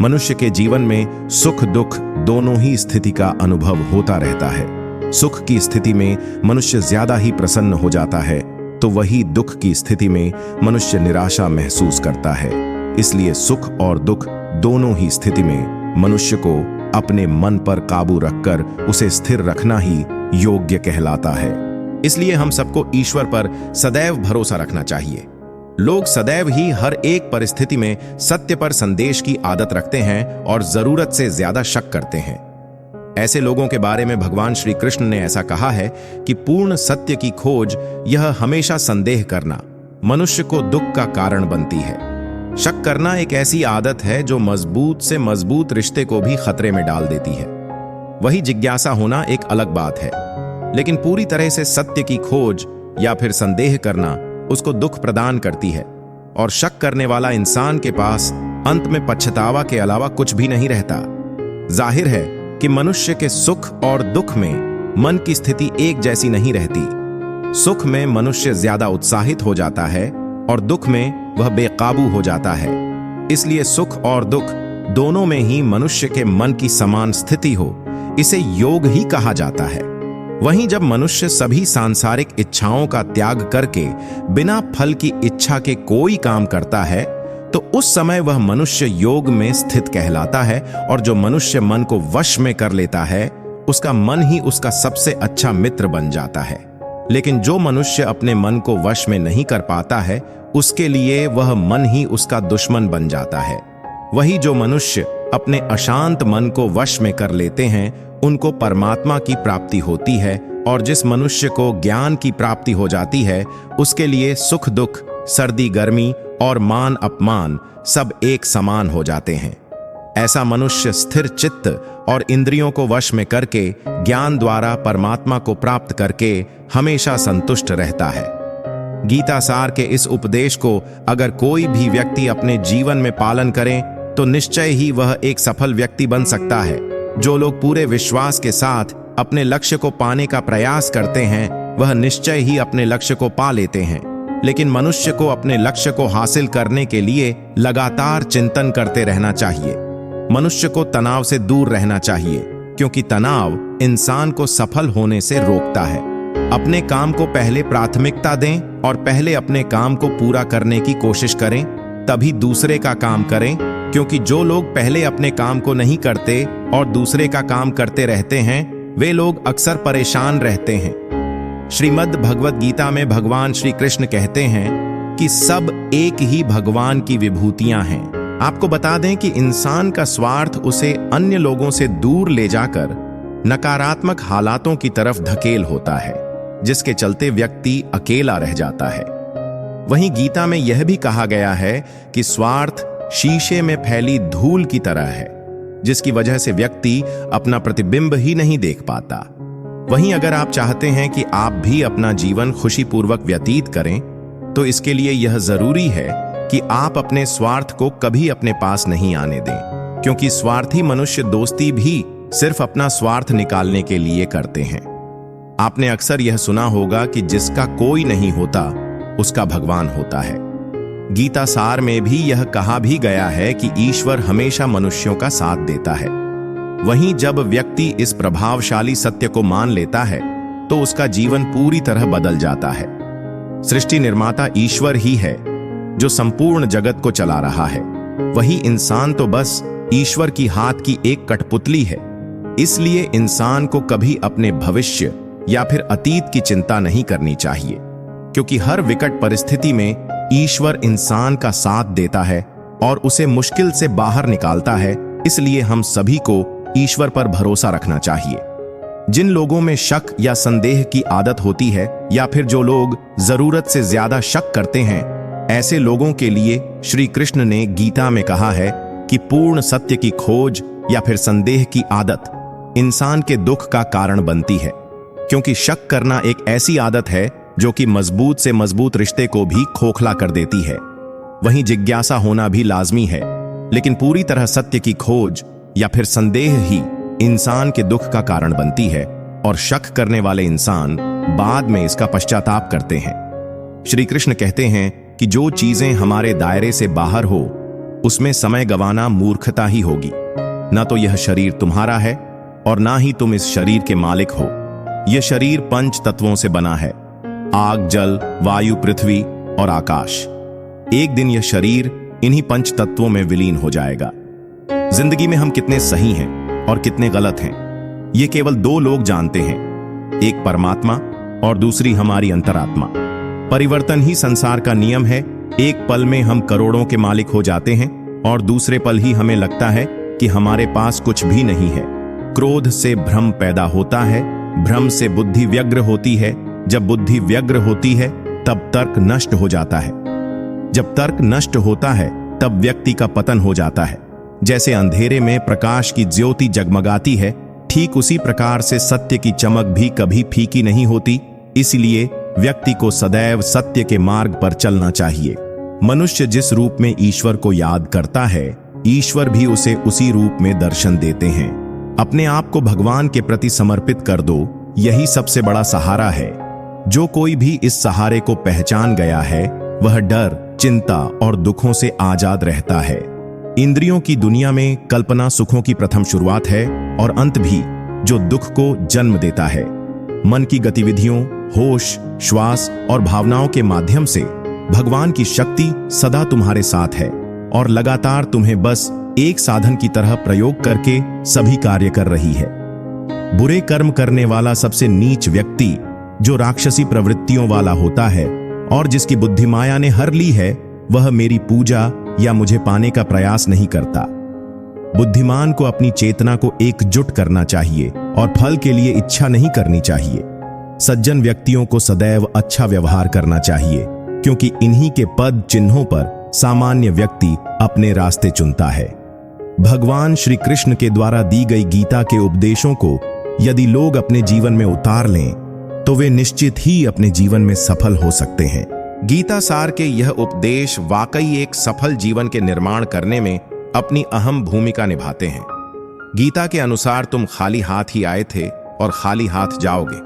मनुष्य के जीवन में सुख दुख दोनों ही स्थिति का अनुभव होता रहता है। सुख की स्थिति में मनुष्य ज्यादा ही प्रसन्न हो जाता है, तो वही दुख की स्थिति में मनुष्य निराशा महसूस करता है। इसलिए सुख और दुख दोनों ही स्थिति में मनुष्य को अपने मन पर काबू रखकर उसे स्थिर रखना ही योग्य कहलाता है। इसलिए हम सबको ईश्वर पर सदैव भरोसा रखना चाहिए। लोग सदैव ही हर एक परिस्थिति में सत्य पर संदेश की आदत रखते हैं और जरूरत से ज्यादा शक करते हैं। ऐसे लोगों के बारे में भगवान श्री कृष्ण ने ऐसा कहा है कि पूर्ण सत्य की खोज, यह हमेशा संदेह करना, मनुष्य को दुख का कारण बनती है। शक करना एक ऐसी आदत है जो मजबूत से मजबूत रिश्ते को भी खतरे में डाल देती है। वही जिज्ञासा होना एक अलग बात है, लेकिन पूरी तरह से सत्य की खोज या फिर संदेह करना उसको दुख प्रदान करती है। और शक करने वाला इंसान के पास अंत में पछतावा के अलावा कुछ भी नहीं रहता। जाहिर है कि मनुष्य के सुख और दुख में मन की स्थिति एक जैसी नहीं रहती। सुख में मनुष्य ज्यादा उत्साहित हो जाता है और दुख में वह बेकाबू हो जाता है। इसलिए सुख और दुख दोनों में ही मनुष्य के मन की समान स्थिति हो, इसे योग ही कहा जाता है। वहीं जब मनुष्य सभी सांसारिक इच्छाओं का त्याग करके बिना फल की इच्छा के कोई काम करता है, तो उस समय वह मनुष्य योग में स्थित कहलाता है। और जो मनुष्य मन को वश में कर लेता है, उसका मन ही उसका सबसे अच्छा मित्र बन जाता है। लेकिन जो मनुष्य अपने मन को वश में नहीं कर पाता है, उसके लिए वह मन ही उसका दुश्मन बन जाता है। वही जो मनुष्य अपने अशांत मन को वश में कर लेते हैं, उनको परमात्मा की प्राप्ति होती है। और जिस मनुष्य को ज्ञान की प्राप्ति हो जाती है, उसके लिए सुख दुख, सर्दी गर्मी और मान अपमान सब एक समान हो जाते हैं। ऐसा मनुष्य स्थिर चित्त और इंद्रियों को वश में करके ज्ञान द्वारा परमात्मा को प्राप्त करके हमेशा संतुष्ट रहता है। गीता सार के इस उपदेश को अगर कोई भी व्यक्ति अपने जीवन में पालन करे, तो निश्चय ही वह एक सफल व्यक्ति बन सकता है। जो लोग पूरे विश्वास के साथ अपने लक्ष्य को पाने का प्रयास करते हैं, वह निश्चय ही अपने लक्ष्य को पा लेते हैं। लेकिन मनुष्य को अपने लक्ष्य को हासिल करने के लिए लगातार चिंतन करते रहना चाहिए। मनुष्य को तनाव से दूर रहना चाहिए, क्योंकि तनाव इंसान को सफल होने से रोकता है। अपने काम को पहले प्राथमिकता दें और पहले अपने काम को पूरा करने की कोशिश करें, तभी दूसरे का काम करें। क्योंकि जो लोग पहले अपने काम को नहीं करते और दूसरे का काम करते रहते हैं, वे लोग अक्सर परेशान रहते हैं। श्रीमद् भगवद गीता में भगवान श्री कृष्ण कहते हैं कि सब एक ही भगवान की विभूतियां हैं। आपको बता दें कि इंसान का स्वार्थ उसे अन्य लोगों से दूर ले जाकर नकारात्मक हालातों की तरफ धकेल होता है, जिसके चलते व्यक्ति अकेला रह जाता है। वहीं गीता में यह भी कहा गया है कि स्वार्थ शीशे में फैली धूल की तरह है, जिसकी वजह से व्यक्ति अपना प्रतिबिंब ही नहीं देख पाता। वहीं अगर आप चाहते हैं कि आप भी अपना जीवन खुशीपूर्वक व्यतीत करें, तो इसके लिए यह जरूरी है कि आप अपने स्वार्थ को कभी अपने पास नहीं आने दें, क्योंकि स्वार्थी मनुष्य दोस्ती भी सिर्फ अपना स्वार्थ निकालने के लिए करते हैं। आपने अक्सर यह सुना होगा कि जिसका कोई नहीं होता उसका भगवान होता है। गीता सार में भी यह कहा भी गया है कि ईश्वर हमेशा मनुष्यों का साथ देता है। वहीं जब व्यक्ति इस प्रभावशाली सत्य को मान लेता है तो उसका जीवन पूरी तरह बदल जाता है। सृष्टि निर्माता ईश्वर ही है जो संपूर्ण जगत को चला रहा है, वही इंसान तो बस ईश्वर की हाथ की एक कठपुतली है। इसलिए इंसान को कभी अपने भविष्य या फिर अतीत की चिंता नहीं करनी चाहिए, क्योंकि हर विकट परिस्थिति में ईश्वर इंसान का साथ देता है और उसे मुश्किल से बाहर निकालता है। इसलिए हम सभी को ईश्वर पर भरोसा रखना चाहिए। जिन लोगों में शक या संदेह की आदत होती है, या फिर जो लोग जरूरत से ज्यादा शक करते हैं, ऐसे लोगों के लिए श्री कृष्ण ने गीता में कहा है कि पूर्ण सत्य की खोज या फिर संदेह की आदत इंसान के दुख का कारण बनती है, क्योंकि शक करना एक ऐसी आदत है जो कि मजबूत से मजबूत रिश्ते को भी खोखला कर देती है। वहीं जिज्ञासा होना भी लाजमी है, लेकिन पूरी तरह सत्य की खोज या फिर संदेह ही इंसान के दुख का कारण बनती है, और शक करने वाले इंसान बाद में इसका पश्चाताप करते हैं। श्री कृष्ण कहते हैं कि जो चीजें हमारे दायरे से बाहर हो उसमें समय गंवाना मूर्खता ही होगी। ना तो यह शरीर तुम्हारा है और ना ही तुम इस शरीर के मालिक हो। यह शरीर पंच तत्वों से बना है, आग, जल, वायु, पृथ्वी और आकाश। एक दिन यह शरीर इन्हीं पंच तत्वों में विलीन हो जाएगा। जिंदगी में हम कितने सही हैं और कितने गलत हैं, ये केवल दो लोग जानते हैं, एक परमात्मा और दूसरी हमारी अंतरात्मा। परिवर्तन ही संसार का नियम है। एक पल में हम करोड़ों के मालिक हो जाते हैं और दूसरे पल ही हमें लगता है कि हमारे पास कुछ भी नहीं है। क्रोध से भ्रम पैदा होता है, भ्रम से बुद्धि व्यग्र होती है, जब बुद्धि व्यग्र होती है तब तर्क नष्ट हो जाता है, जब तर्क नष्ट होता है तब व्यक्ति का पतन हो जाता है। जैसे अंधेरे में प्रकाश की ज्योति जगमगाती है, ठीक उसी प्रकार से सत्य की चमक भी कभी फीकी नहीं होती। इसलिए व्यक्ति को सदैव सत्य के मार्ग पर चलना चाहिए। मनुष्य जिस रूप में ईश्वर को याद करता है, ईश्वर भी उसे उसी रूप में दर्शन देते हैं। अपने आप को भगवान के प्रति समर्पित कर दो, यही सबसे बड़ा सहारा है। जो कोई भी इस सहारे को पहचान गया है, वह डर, चिंता और दुखों से आजाद रहता है। इंद्रियों की दुनिया में कल्पना सुखों की प्रथम शुरुआत है और अंत भी, जो दुख को जन्म देता है। मन की गतिविधियों, होश, श्वास और भावनाओं के माध्यम से भगवान की शक्ति सदा तुम्हारे साथ है और लगातार तुम्हें बस एक साधन की तरह प्रयोग करके सभी कार्य कर रही है। बुरे कर्म करने वाला सबसे नीच व्यक्ति, जो राक्षसी प्रवृत्तियों वाला होता है और जिसकी बुद्धि माया ने हर ली है, वह मेरी पूजा या मुझे पाने का प्रयास नहीं करता। बुद्धिमान को अपनी चेतना को एकजुट करना चाहिए और फल के लिए इच्छा नहीं करनी चाहिए। सज्जन व्यक्तियों को सदैव अच्छा व्यवहार करना चाहिए, क्योंकि इन्हीं के पद चिन्हों पर सामान्य व्यक्ति अपने रास्ते चुनता है। भगवान श्री कृष्ण के द्वारा दी गई गीता के उपदेशों को यदि लोग अपने जीवन में उतार लें, तो वे निश्चित ही अपने जीवन में सफल हो सकते हैं। गीता सार के यह उपदेश वाकई एक सफल जीवन के निर्माण करने में अपनी अहम भूमिका निभाते हैं। गीता के अनुसार तुम खाली हाथ ही आए थे और खाली हाथ जाओगे।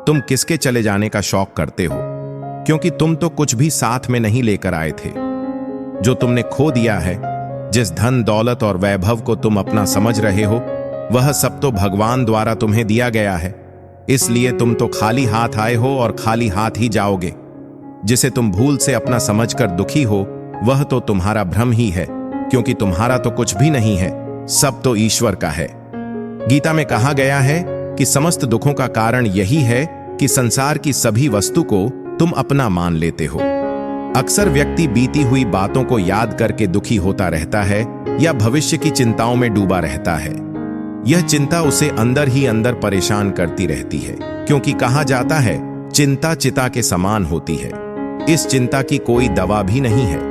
तुम किसके चले जाने का शौक करते हो, क्योंकि तुम तो कुछ भी साथ में नहीं लेकर आए थे। जो तुमने खो दिया है, जिस धन दौलत और वैभव को तुम अपना समझ रहे हो, वह सब तो भगवान द्वारा तुम्हें दिया गया है। इसलिए तुम तो खाली हाथ आए हो और खाली हाथ ही जाओगे। जिसे तुम भूल से अपना समझकर दुखी हो, वह तो तुम्हारा भ्रम ही है, क्योंकि तुम्हारा तो कुछ भी नहीं है, सब तो ईश्वर का है। गीता में कहा गया है कि समस्त दुखों का कारण यही है कि संसार की सभी वस्तु को तुम अपना मान लेते हो। अक्सर व्यक्ति बीती हुई बातों को याद करके दुखी होता रहता है या भविष्य की चिंताओं में डूबा रहता है। यह चिंता उसे अंदर ही अंदर परेशान करती रहती है, क्योंकि कहा जाता है चिंता चिता के समान होती है। इस चिंता की कोई दवा भी नहीं है।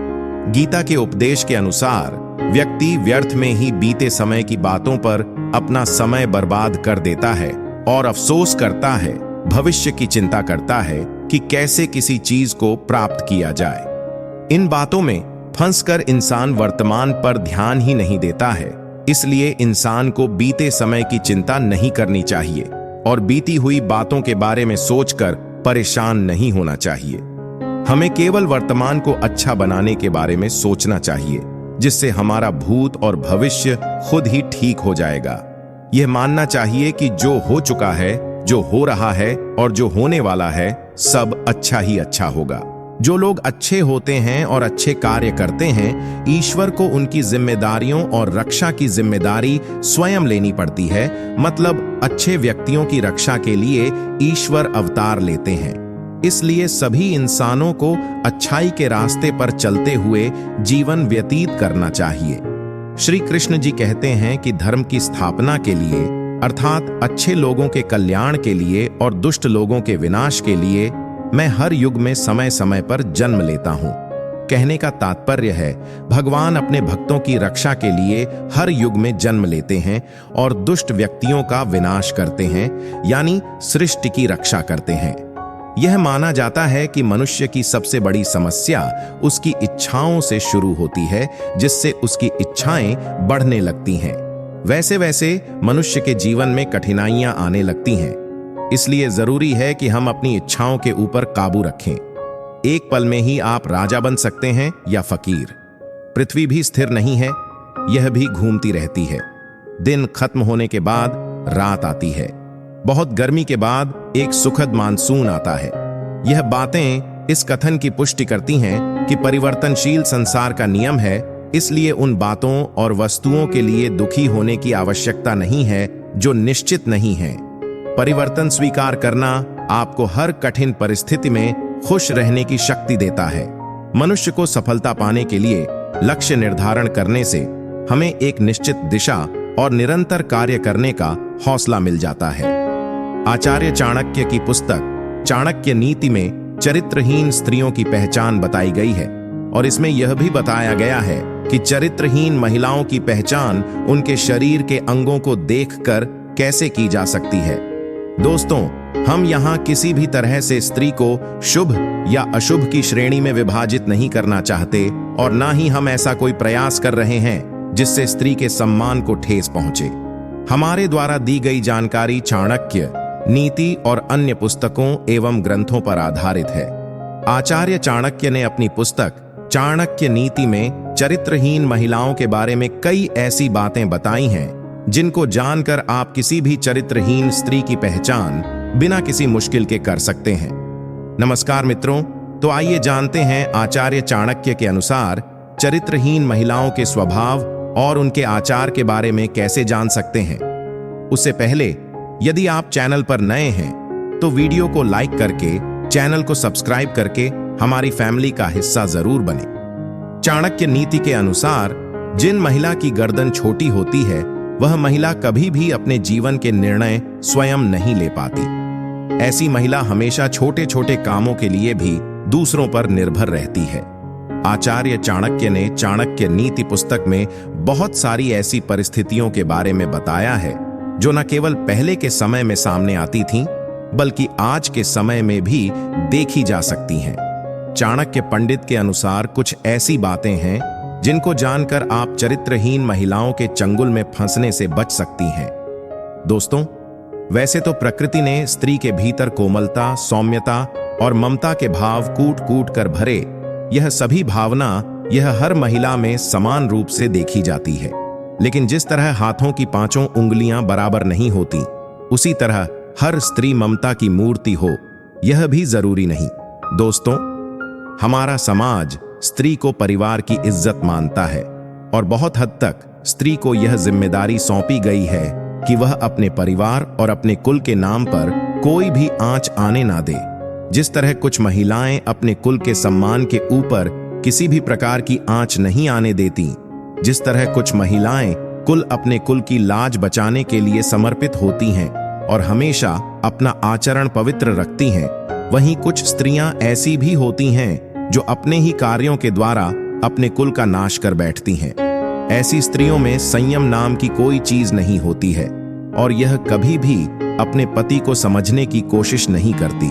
गीता के उपदेश के अनुसार व्यक्ति व्यर्थ में ही बीते समय की बातों पर अपना समय बर्बाद कर देता है और अफसोस करता है, भविष्य की चिंता करता है कि कैसे किसी चीज को प्राप्त किया जाए। इन बातों में फंसकर इंसान वर्तमान पर ध्यान ही नहीं देता है। इसलिए इंसान को बीते समय की चिंता नहीं करनी चाहिए और बीती हुई बातों के बारे में सोचकर परेशान नहीं होना चाहिए। हमें केवल वर्तमान को अच्छा बनाने के बारे में सोचना चाहिए, जिससे हमारा भूत और भविष्य खुद ही ठीक हो जाएगा। यह मानना चाहिए कि जो हो चुका है, जो हो रहा है और जो होने वाला है, सब अच्छा ही अच्छा होगा। जो लोग अच्छे होते हैं और अच्छे कार्य करते हैं, ईश्वर को उनकी जिम्मेदारियों और रक्षा की जिम्मेदारी स्वयं लेनी पड़ती है। मतलब अच्छे व्यक्तियों की रक्षा के लिए ईश्वर अवतार लेते हैं। इसलिए सभी इंसानों को अच्छाई के रास्ते पर चलते हुए जीवन व्यतीत करना चाहिए। श्री कृष्ण जी कहते हैं कि धर्म की स्थापना के लिए, अर्थात अच्छे लोगों के कल्याण के लिए और दुष्ट लोगों के विनाश के लिए मैं हर युग में समय समय पर जन्म लेता हूं। कहने का तात्पर्य है, भगवान अपने भक्तों की रक्षा के लिए हर युग में जन्म लेते हैं और दुष्ट व्यक्तियों का विनाश करते हैं, यानी सृष्टि की रक्षा करते हैं। यह माना जाता है कि मनुष्य की सबसे बड़ी समस्या उसकी इच्छाओं से शुरू होती है, जिससे उसकी इच्छाएं बढ़ने लगती हैं। वैसे वैसे मनुष्य के जीवन में कठिनाइयां आने लगती हैं। इसलिए जरूरी है कि हम अपनी इच्छाओं के ऊपर काबू रखें। एक पल में ही आप राजा बन सकते हैं या फकीर। पृथ्वी भी स्थिर नहीं है, यह भी घूमती रहती है। दिन खत्म होने के बाद रात आती है। बहुत गर्मी के बाद एक सुखद मानसून आता है। यह बातें इस कथन की पुष्टि करती हैं कि परिवर्तनशील संसार का नियम है। इसलिए उन बातों और वस्तुओं के लिए दुखी होने की आवश्यकता नहीं है जो निश्चित नहीं है। परिवर्तन स्वीकार करना आपको हर कठिन परिस्थिति में खुश रहने की शक्ति देता है। मनुष्य को सफलता पाने के लिए लक्ष्य निर्धारण करने से हमें एक निश्चित दिशा और निरंतर कार्य करने का हौसला मिल जाता है। आचार्य चाणक्य की पुस्तक चाणक्य नीति में चरित्रहीन स्त्रियों की पहचान बताई गई है और इसमें यह भी बताया गया है कि चरित्रहीन महिलाओं की पहचान उनके शरीर के अंगों को देखकर कैसे की जा सकती है। दोस्तों, हम यहाँ किसी भी तरह से स्त्री को शुभ या अशुभ की श्रेणी में विभाजित नहीं करना चाहते और ना ही हम ऐसा कोई प्रयास कर रहे हैं जिससे स्त्री के सम्मान को ठेस पहुंचे। हमारे द्वारा दी गई जानकारी चाणक्य नीति और अन्य पुस्तकों एवं ग्रंथों पर आधारित है। आचार्य चाणक्य ने अपनी पुस्तक चाणक्य नीति में चरित्रहीन महिलाओं के बारे में कई ऐसी बातें बताई हैं जिनको जानकर आप किसी भी चरित्रहीन स्त्री की पहचान बिना किसी मुश्किल के कर सकते हैं। नमस्कार मित्रों, तो आइए जानते हैं आचार्य चाणक्य के अनुसार चरित्रहीन महिलाओं के स्वभाव और उनके आचार के बारे में कैसे जान सकते हैं। उससे पहले यदि आप चैनल पर नए हैं तो वीडियो को लाइक करके चैनल को सब्सक्राइब करके हमारी फैमिली का हिस्सा जरूर बने। चाणक्य नीति के अनुसार जिन महिला की गर्दन छोटी होती है वह महिला कभी भी अपने जीवन के निर्णय स्वयं नहीं ले पाती। ऐसी महिला हमेशा छोटे छोटे कामों के लिए भी दूसरों पर निर्भर रहती है। आचार्य चाणक्य ने चाणक्य नीति पुस्तक में बहुत सारी ऐसी परिस्थितियों के बारे में बताया है जो न केवल पहले के समय में सामने आती थीं, बल्कि आज के समय में भी देखी जा सकती हैं। चाणक्य पंडित के अनुसार कुछ ऐसी बातें हैं जिनको जानकर आप चरित्रहीन महिलाओं के चंगुल में फंसने से बच सकती हैं। दोस्तों, वैसे तो प्रकृति ने स्त्री के भीतर कोमलता, सौम्यता और ममता के भाव कूट कूट कर भरे। यह सभी भावना यह हर महिला में समान रूप से देखी जाती है। लेकिन जिस तरह हाथों की पांचों उंगलियां बराबर नहीं होती, उसी तरह हर स्त्री ममता की मूर्ति हो, यह भी जरूरी नहीं। दोस्तों, हमारा समाज स्त्री को परिवार की इज्जत मानता है और बहुत हद तक स्त्री को यह जिम्मेदारी सौंपी गई है कि वह अपने परिवार और अपने कुल के नाम पर कोई भी आंच आने ना दे। जिस तरह कुछ महिलाएं अपने कुल के सम्मान के ऊपर किसी भी प्रकार की आंच नहीं आने देती, जिस तरह कुछ महिलाएं कुल अपने कुल की लाज बचाने के लिए समर्पित होती हैं और हमेशा अपना आचरण पवित्र रखती हैं, वहीं कुछ स्त्रियां ऐसी भी होती हैं जो अपने ही कार्यों के द्वारा अपने कुल का नाश कर बैठती हैं। ऐसी स्त्रियों में संयम नाम की कोई चीज नहीं होती है और यह कभी भी अपने पति को समझने की कोशिश नहीं करती।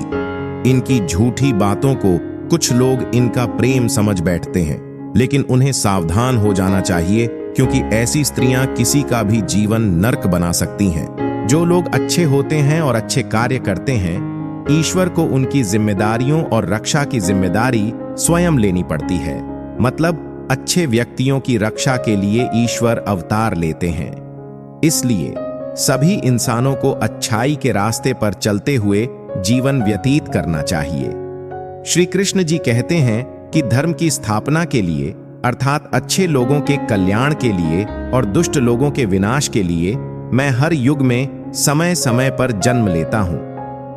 इनकी झूठी बातों को कुछ लोग इनका प्रेम समझ बैठते हैं, लेकिन उन्हें सावधान हो जाना चाहिए, क्योंकि ऐसी स्त्रियां किसी का भी जीवन नर्क बना सकती हैं। जो लोग अच्छे होते हैं और अच्छे कार्य करते हैं, ईश्वर को उनकी जिम्मेदारियों और रक्षा की जिम्मेदारी स्वयं लेनी पड़ती है। मतलब अच्छे व्यक्तियों की रक्षा के लिए ईश्वर अवतार लेते हैं। इसलिए सभी इंसानों को अच्छाई के रास्ते पर चलते हुए जीवन व्यतीत करना चाहिए। श्री कृष्ण जी कहते हैं कि धर्म की स्थापना के लिए, अर्थात अच्छे लोगों के कल्याण के लिए और दुष्ट लोगों के विनाश के लिए, मैं हर युग में समय समय पर जन्म लेता हूं।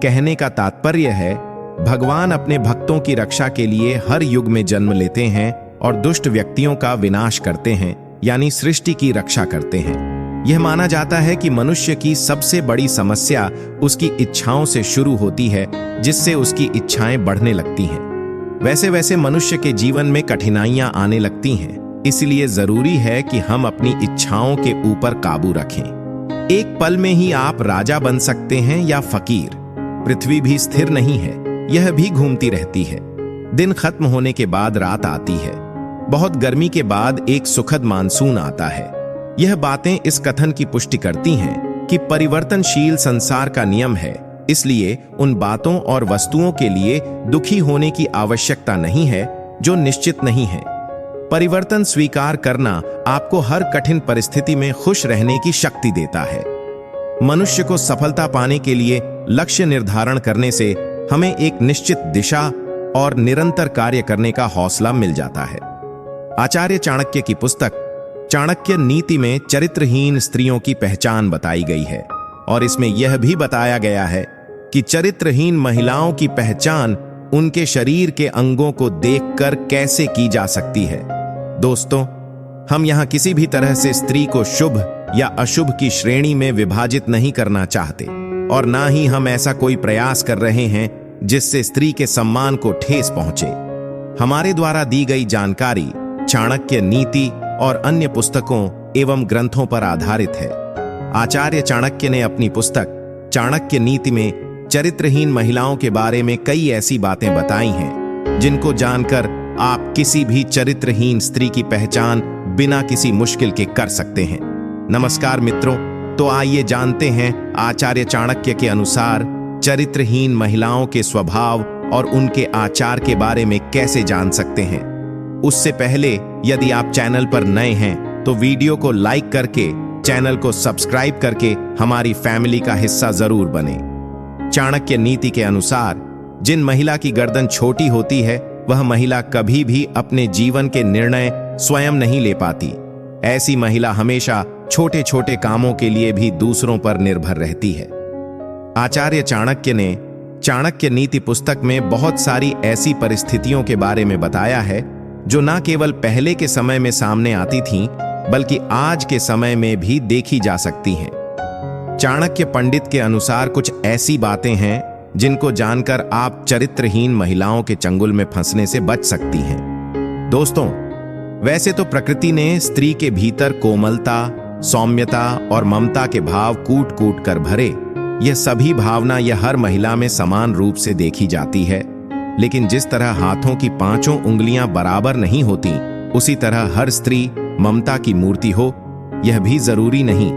कहने का तात्पर्य है, भगवान अपने भक्तों की रक्षा के लिए हर युग में जन्म लेते हैं और दुष्ट व्यक्तियों का विनाश करते हैं, यानी सृष्टि की रक्षा करते हैं। यह माना जाता है कि मनुष्य की सबसे बड़ी समस्या उसकी इच्छाओं से शुरू होती है, जिससे उसकी इच्छाएं बढ़ने लगती हैं। वैसे वैसे मनुष्य के जीवन में कठिनाइयां आने लगती हैं। इसलिए जरूरी है कि हम अपनी इच्छाओं के ऊपर काबू रखें। एक पल में ही आप राजा बन सकते हैं या फकीर। पृथ्वी भी स्थिर नहीं है, यह भी घूमती रहती है। दिन खत्म होने के बाद रात आती है। बहुत गर्मी के बाद एक सुखद मानसून आता है। यह बातें इस कथन की पुष्टि करती हैं कि परिवर्तनशील संसार का नियम है, इसलिए उन बातों और वस्तुओं के लिए दुखी होने की आवश्यकता नहीं है जो निश्चित नहीं है। परिवर्तन स्वीकार करना आपको हर कठिन परिस्थिति में खुश रहने की शक्ति देता है। मनुष्य को सफलता पाने के लिए लक्ष्य निर्धारण करने से हमें एक निश्चित दिशा और निरंतर कार्य करने का हौसला मिल जाता है। आचार्य चाणक्य की पुस्तक चाणक्य नीति में चरित्रहीन स्त्रियों की पहचान बताई गई है और इसमें यह भी बताया गया है कि चरित्रहीन महिलाओं की पहचान उनके शरीर के अंगों को देखकर कैसे की जा सकती है। दोस्तों, हम यहां किसी भी तरह से स्त्री को शुभ या अशुभ की श्रेणी में विभाजित नहीं करना चाहते और ना ही हम ऐसा कोई प्रयास कर रहे हैं जिससे स्त्री के सम्मान को ठेस पहुंचे। हमारे द्वारा दी गई जानकारी चाणक्य नीति और अन्य पुस्तकों एवं ग्रंथों पर आधारित है। आचार्य चाणक्य ने अपनी पुस्तक चाणक्य नीति में चरित्रहीन महिलाओं के बारे में कई ऐसी बातें बताई हैं जिनको जानकर आप किसी भी चरित्रहीन स्त्री की पहचान बिना किसी मुश्किल के कर सकते हैं। नमस्कार मित्रों, तो आइए जानते हैं आचार्य चाणक्य के अनुसार चरित्रहीन महिलाओं के स्वभाव और उनके आचार के बारे में कैसे जान सकते हैं। उससे पहले यदि आप चैनल पर नए हैं तो वीडियो को लाइक करके चैनल को सब्सक्राइब करके हमारी फैमिली का हिस्सा जरूर बने। चाणक्य नीति के अनुसार जिन महिला की गर्दन छोटी होती है वह महिला कभी भी अपने जीवन के निर्णय स्वयं नहीं ले पाती। ऐसी महिला हमेशा छोटे छोटे कामों के लिए भी दूसरों पर निर्भर रहती है। आचार्य चाणक्य ने चाणक्य नीति पुस्तक में बहुत सारी ऐसी परिस्थितियों के बारे में बताया है जो न केवल पहले के समय में सामने आती थीं, बल्कि आज के समय में भी देखी जा सकती हैं। चाणक्य पंडित के अनुसार कुछ ऐसी बातें हैं जिनको जानकर आप चरित्रहीन महिलाओं के चंगुल में फंसने से बच सकती हैं। दोस्तों, वैसे तो प्रकृति ने स्त्री के भीतर कोमलता, सौम्यता और ममता के भाव कूट कूट कर भरे। यह सभी भावना यह हर महिला में समान रूप से देखी जाती है, लेकिन जिस तरह हाथों की पांचों उंगलियां बराबर नहीं होती, उसी तरह हर स्त्री ममता की मूर्ति हो, यह भी जरूरी नहीं।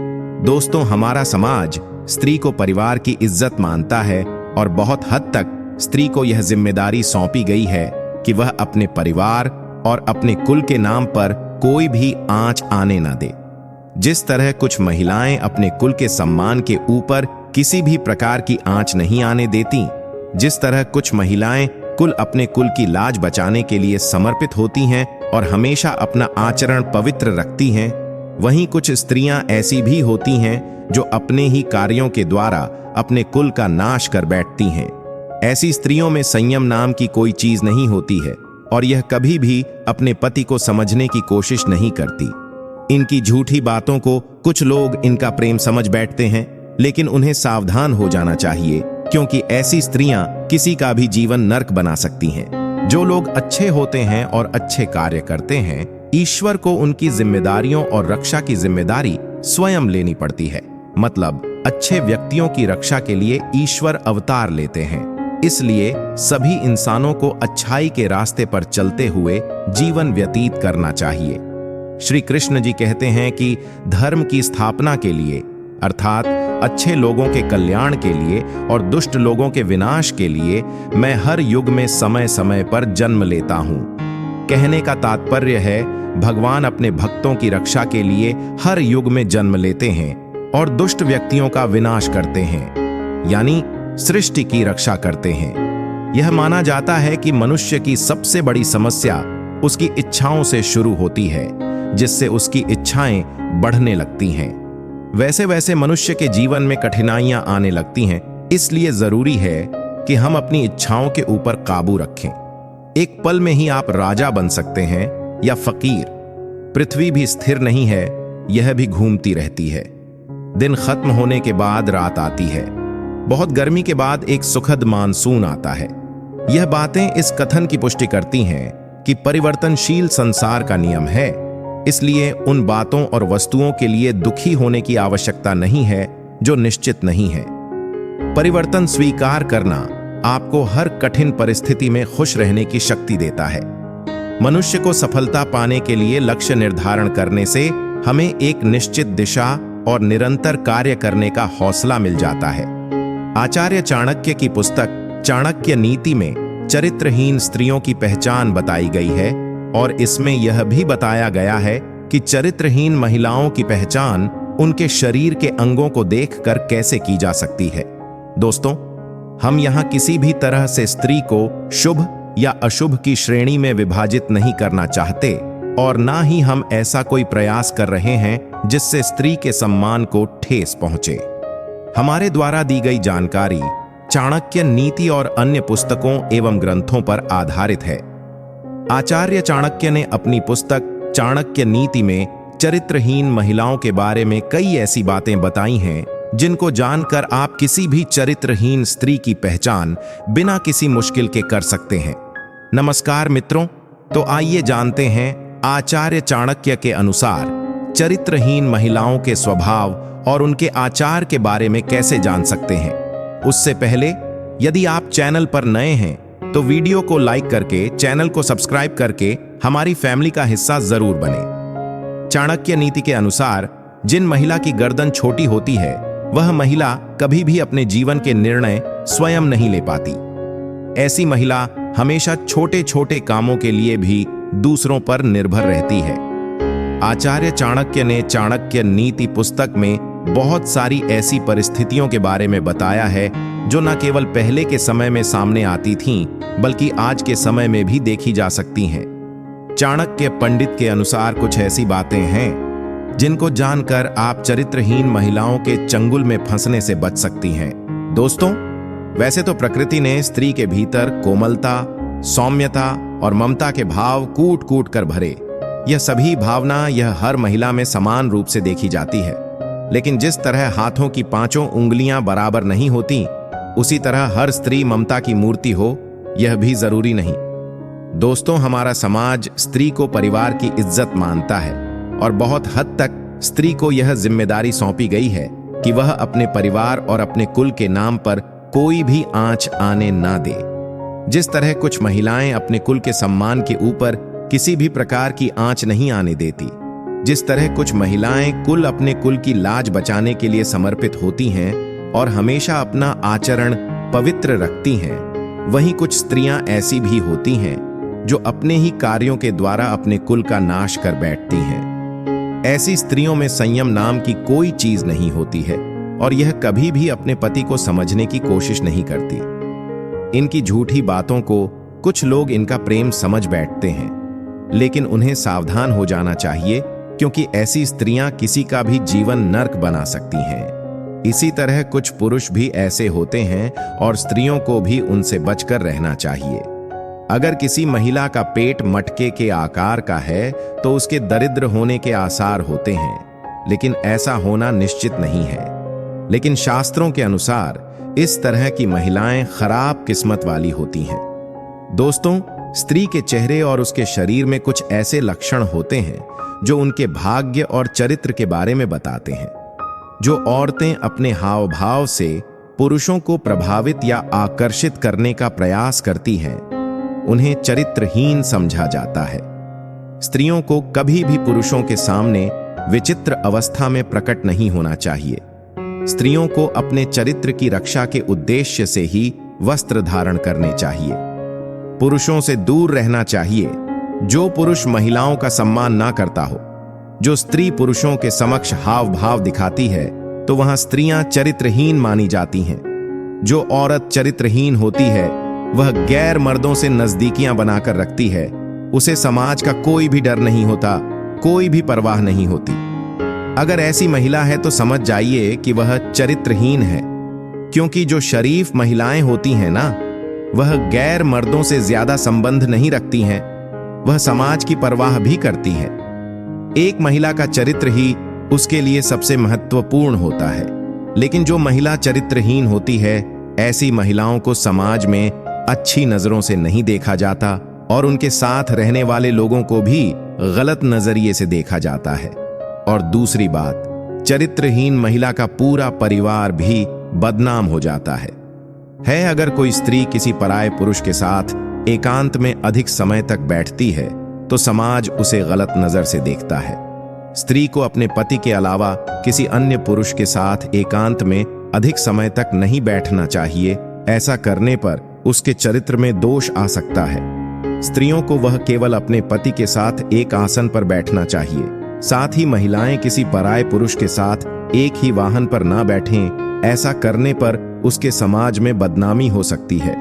दोस्तों, हमारा समाज स्त्री को परिवार की इज्जत मानता है और बहुत हद तक स्त्री को यह जिम्मेदारी सौंपी गई है कि वह अपने परिवार और अपने कुल के नाम पर कोई भी आंच आने न दे। जिस तरह कुछ महिलाएं अपने कुल के सम्मान के ऊपर किसी भी प्रकार की आंच नहीं आने देती, जिस तरह कुछ महिलाएं कुल अपने कुल की लाज बचाने के लिए समर्पित होती हैं और हमेशा अपना आचरण पवित्र रखती हैं, वहीं कुछ स्त्रियां ऐसी भी होती हैं जो अपने ही कार्यों के द्वारा अपने कुल का नाश कर बैठती हैं। ऐसी स्त्रियों में संयम नाम की कोई चीज नहीं होती है और यह कभी भी अपने पति को समझने की कोशिश नहीं करती। इनकी झूठी बातों को कुछ लोग इनका प्रेम समझ बैठते हैं, लेकिन उन्हें सावधान हो जाना चाहिए, क्योंकि ऐसी स्त्रियां किसी का भी जीवन नर्क बना सकती हैं। जो लोग अच्छे होते हैं और अच्छे कार्य करते हैं, ईश्वर को उनकी जिम्मेदारियों और रक्षा की जिम्मेदारी स्वयं लेनी पड़ती है। मतलब अच्छे व्यक्तियों की रक्षा के लिए ईश्वर अवतार लेते हैं। इसलिए सभी इंसानों को अच्छाई के रास्ते पर चलते हुए जीवन व्यतीत करना चाहिए। श्री कृष्ण जी कहते हैं कि धर्म की स्थापना के लिए, अर्थात अच्छे लोगों के कल्याण के लिए और दुष्ट लोगों के विनाश के लिए, मैं हर युग में समय समय पर जन्म लेता हूं। कहने का तात्पर्य है, भगवान अपने भक्तों की रक्षा के लिए हर युग में जन्म लेते हैं और दुष्ट व्यक्तियों का विनाश करते हैं, यानी सृष्टि की रक्षा करते हैं। यह माना जाता है कि मनुष्य की सबसे बड़ी समस्या उसकी इच्छाओं से शुरू होती है, जिससे उसकी इच्छाएं बढ़ने लगती हैं। वैसे वैसे मनुष्य के जीवन में कठिनाइयां आने लगती हैं। इसलिए जरूरी है कि हम अपनी इच्छाओं के ऊपर काबू रखें। एक पल में ही आप राजा बन सकते हैं या फकीर। पृथ्वी भी स्थिर नहीं है, यह भी घूमती रहती है। दिन खत्म होने के बाद रात आती है। बहुत गर्मी के बाद एक सुखद मानसून आता है। यह बातें इस कथन की पुष्टि करती हैं कि परिवर्तनशील संसार का नियम है। इसलिए उन बातों और वस्तुओं के लिए दुखी होने की आवश्यकता नहीं है जो निश्चित नहीं है। परिवर्तन स्वीकार करना आपको हर कठिन परिस्थिति में खुश रहने की शक्ति देता है। मनुष्य को सफलता पाने के लिए लक्ष्य निर्धारण करने से हमें एक निश्चित दिशा और निरंतर कार्य करने का हौसला मिल जाता है। आचार्य चाणक्य की पुस्तक चाणक्य नीति में चरित्रहीन स्त्रियों की पहचान बताई गई है और इसमें यह भी बताया गया है कि चरित्रहीन महिलाओं की पहचान उनके शरीर के अंगों को देखकर कैसे की जा सकती है। दोस्तों, हम यहाँ किसी भी तरह से स्त्री को शुभ या अशुभ की श्रेणी में विभाजित नहीं करना चाहते और ना ही हम ऐसा कोई प्रयास कर रहे हैं जिससे स्त्री के सम्मान को ठेस पहुंचे। हमारे द्वारा दी गई जानकारी चाणक्य नीति और अन्य पुस्तकों एवं ग्रंथों पर आधारित है। आचार्य चाणक्य ने अपनी पुस्तक चाणक्य नीति में चरित्रहीन महिलाओं के बारे में कई ऐसी बातें बताई हैं जिनको जानकर आप किसी भी चरित्रहीन स्त्री की पहचान बिना किसी मुश्किल के कर सकते हैं। नमस्कार मित्रों, तो आइए जानते हैं आचार्य चाणक्य के अनुसार चरित्रहीन महिलाओं के स्वभाव और उनके आचार के बारे में कैसे जान सकते हैं। उससे पहले यदि आप चैनल पर नए हैं तो वीडियो को लाइक करके चैनल को सब्सक्राइब करके हमारी फैमिली का हिस्सा जरूर बने। चाणक्य नीति के अनुसार जिन महिला की गर्दन छोटी होती है वह महिला कभी भी अपने जीवन के निर्णय स्वयं नहीं ले पाती। ऐसी महिला हमेशा छोटे छोटे कामों के लिए भी दूसरों पर निर्भर रहती है। आचार्य चाणक्य ने चाणक्य नीति पुस्तक में बहुत सारी ऐसी परिस्थितियों के बारे में बताया है जो न केवल पहले के समय में सामने आती थीं, बल्कि आज के समय में भी देखी जा सकती हैं। चाणक्य पंडित के अनुसार कुछ ऐसी बातें हैं जिनको जानकर आप चरित्रहीन महिलाओं के चंगुल में फंसने से बच सकती हैं। दोस्तों, वैसे तो प्रकृति ने स्त्री के भीतर कोमलता, सौम्यता और ममता के भाव कूट कूट कर भरे। यह सभी भावना यह हर महिला में समान रूप से देखी जाती है, लेकिन जिस तरह हाथों की पांचों उंगलियां बराबर नहीं होती, उसी तरह हर स्त्री ममता की मूर्ति हो यह भी जरूरी नहीं। दोस्तों, हमारा समाज स्त्री को परिवार की इज्जत मानता है और बहुत हद तक स्त्री को यह जिम्मेदारी सौंपी गई है कि वह अपने परिवार और अपने कुल के नाम पर कोई भी आंच आने ना दे। जिस तरह कुछ महिलाएं अपने कुल के सम्मान के ऊपर किसी भी प्रकार की आंच नहीं आने देती, जिस तरह कुछ महिलाएं अपने कुल की लाज बचाने के लिए समर्पित होती हैं और हमेशा अपना आचरण पवित्र रखती हैं, वहीं कुछ स्त्रियां ऐसी भी होती हैं जो अपने ही कार्यों के द्वारा अपने कुल का नाश कर बैठती हैं। ऐसी स्त्रियों में संयम नाम की कोई चीज नहीं होती है और यह कभी भी अपने पति को समझने की कोशिश नहीं करती। इनकी झूठी बातों को कुछ लोग इनका प्रेम समझ बैठते हैं, लेकिन उन्हें सावधान हो जाना चाहिए, क्योंकि ऐसी स्त्रियां किसी का भी जीवन नर्क बना सकती हैं। इसी तरह कुछ पुरुष भी ऐसे होते हैं और स्त्रियों को भी उनसे बचकर रहना चाहिए। अगर किसी महिला का पेट मटके के आकार का है तो उसके दरिद्र होने के आसार होते हैं, लेकिन ऐसा होना निश्चित नहीं है। लेकिन शास्त्रों के अनुसार इस तरह की महिलाएं खराब किस्मत वाली होती हैं। दोस्तों, स्त्री के चेहरे और उसके शरीर में कुछ ऐसे लक्षण होते हैं जो उनके भाग्य और चरित्र के बारे में बताते हैं। जो औरतें अपने हाव भाव से पुरुषों को प्रभावित या आकर्षित करने का प्रयास करती हैं, उन्हें चरित्रहीन समझा जाता है। स्त्रियों को कभी भी पुरुषों के सामने विचित्र अवस्था में प्रकट नहीं होना चाहिए। स्त्रियों को अपने चरित्र की रक्षा के उद्देश्य से ही वस्त्र धारण करने चाहिए। पुरुषों से दूर रहना चाहिए। जो पुरुष महिलाओं का सम्मान ना करता हो, जो स्त्री पुरुषों के समक्ष हाव भाव दिखाती है, तो वहां स्त्रियां चरित्रहीन मानी जाती हैं। जो औरत चरित्रहीन होती है, वह गैर मर्दों से नजदीकियां बनाकर रखती है। उसे समाज का कोई भी डर नहीं होता, कोई भी परवाह नहीं होती। अगर ऐसी महिला है तो समझ जाइए कि वह चरित्रहीन है, क्योंकि जो शरीफ महिलाएं होती हैं ना, वह गैर मर्दों से ज्यादा संबंध नहीं रखती हैं, वह समाज की परवाह भी करती है। एक महिला का चरित्र ही उसके लिए सबसे महत्वपूर्ण होता है। लेकिन जो महिला चरित्रहीन होती है, ऐसी महिलाओं को समाज में अच्छी नजरों से नहीं देखा जाता और उनके साथ रहने वाले लोगों को भी गलत नजरिए से देखा जाता है। और दूसरी बात, चरित्रहीन महिला का पूरा परिवार भी बदनाम हो जाता है। अगर कोई स्त्री किसी पराये पुरुष के साथ एकांत में अधिक समय तक बैठती है तो समाज उसे गलत नजर से देखता है। स्त्री को अपने पति के अलावा किसी अन्य पुरुष के साथ एकांत में अधिक समय तक नहीं बैठना चाहिए। ऐसा करने पर उसके चरित्र में दोष आ सकता है। स्त्रियों को वह केवल अपने पति के साथ एक आसन पर बैठना चाहिए। साथ ही महिलाएं किसी पराये पुरुष के साथ एक ही वाहन पर ना बैठें। ऐसा करने पर उसके समाज में बदनामी हो सकती है।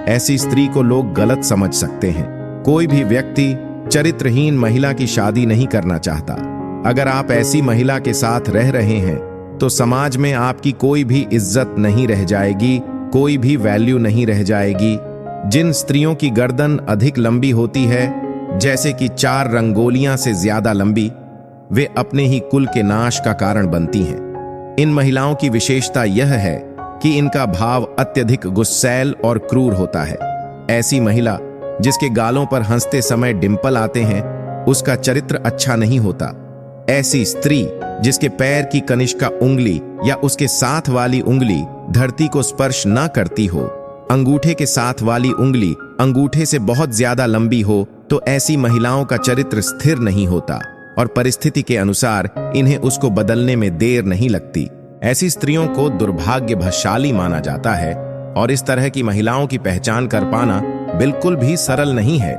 ऐसी स्त्री को लोग गलत समझ सकते हैं। कोई भी व्यक्ति चरित्रहीन महिला की शादी नहीं करना चाहता। अगर आप ऐसी महिला के साथ रह रहे हैं तो समाज में आपकी कोई भी इज्जत नहीं रह जाएगी, कोई भी वैल्यू नहीं रह जाएगी। जिन स्त्रियों की गर्दन अधिक लंबी होती है, जैसे कि 4 रंगोलियां से ज्यादा लंबी, वे अपने ही कुल के नाश का कारण बनती हैं। इन महिलाओं की विशेषता यह है कि इनका भाव अत्यधिक गुस्सैल और क्रूर होता है। ऐसी महिला जिसके गालों पर हंसते समय डिंपल आते हैं, उसका चरित्र अच्छा नहीं होता। ऐसी स्त्री जिसके पैर की कनिष्का उंगली या उसके साथ वाली उंगली धरती को स्पर्श न करती हो, अंगूठे के साथ वाली उंगली अंगूठे से बहुत ज्यादा लंबी हो, तो ऐसी महिलाओं का चरित्र स्थिर नहीं होता और परिस्थिति के अनुसार इन्हें उसको बदलने में देर नहीं लगती। ऐसी स्त्रियों को दुर्भाग्यशाली माना जाता है और इस तरह की महिलाओं की पहचान कर पाना बिल्कुल भी सरल नहीं है,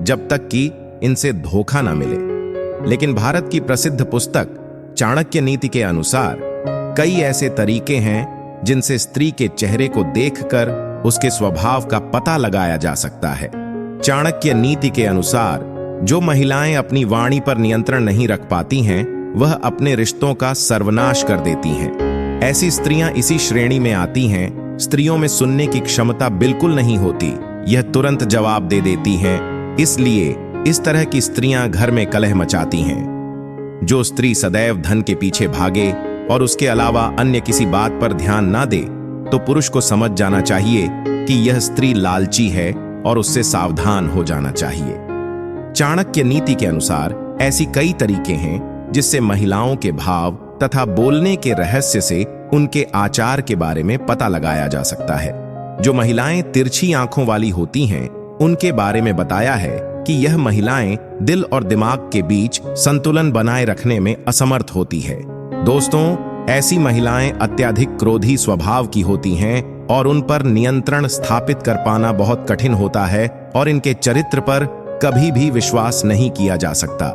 जब तक कि इनसे धोखा ना मिले। लेकिन भारत की प्रसिद्ध पुस्तक चाणक्य नीति के अनुसार कई ऐसे तरीके हैं जिनसे स्त्री के चेहरे को देखकर उसके स्वभाव का पता लगाया जा सकता है। चाणक्य नीति के अनुसार जो महिलाएं अपनी वाणी पर नियंत्रण नहीं रख पाती हैं, वह अपने रिश्तों का सर्वनाश कर देती हैं। ऐसी स्त्रियां इसी श्रेणी में आती हैं। स्त्रियों में सुनने की क्षमता बिल्कुल नहीं होती, यह तुरंत जवाब दे देती हैं। इसलिए इस तरह की स्त्रियां घर में कलह मचाती हैं। जो स्त्री सदैव धन के पीछे भागे और उसके अलावा अन्य किसी बात पर ध्यान ना दे, तो पुरुष को समझ जाना चाहिए कि यह स्त्री लालची है और उससे सावधान हो जाना चाहिए। चाणक्य नीति के अनुसार ऐसी कई तरीके हैं जिससे महिलाओं के भाव तथा बोलने के रहस्य से उनके आचार के बारे में पता लगाया जा सकता है। जो महिलाएं तिरछी आंखों वाली होती हैं, उनके बारे में बताया है कि यह महिलाएं दिल और दिमाग के बीच संतुलन बनाए रखने में असमर्थ होती है। दोस्तों, ऐसी महिलाएं अत्यधिक क्रोधी स्वभाव की होती हैं और उन पर नियंत्रण स्थापित कर पाना बहुत कठिन होता है और इनके चरित्र पर कभी भी विश्वास नहीं किया जा सकता।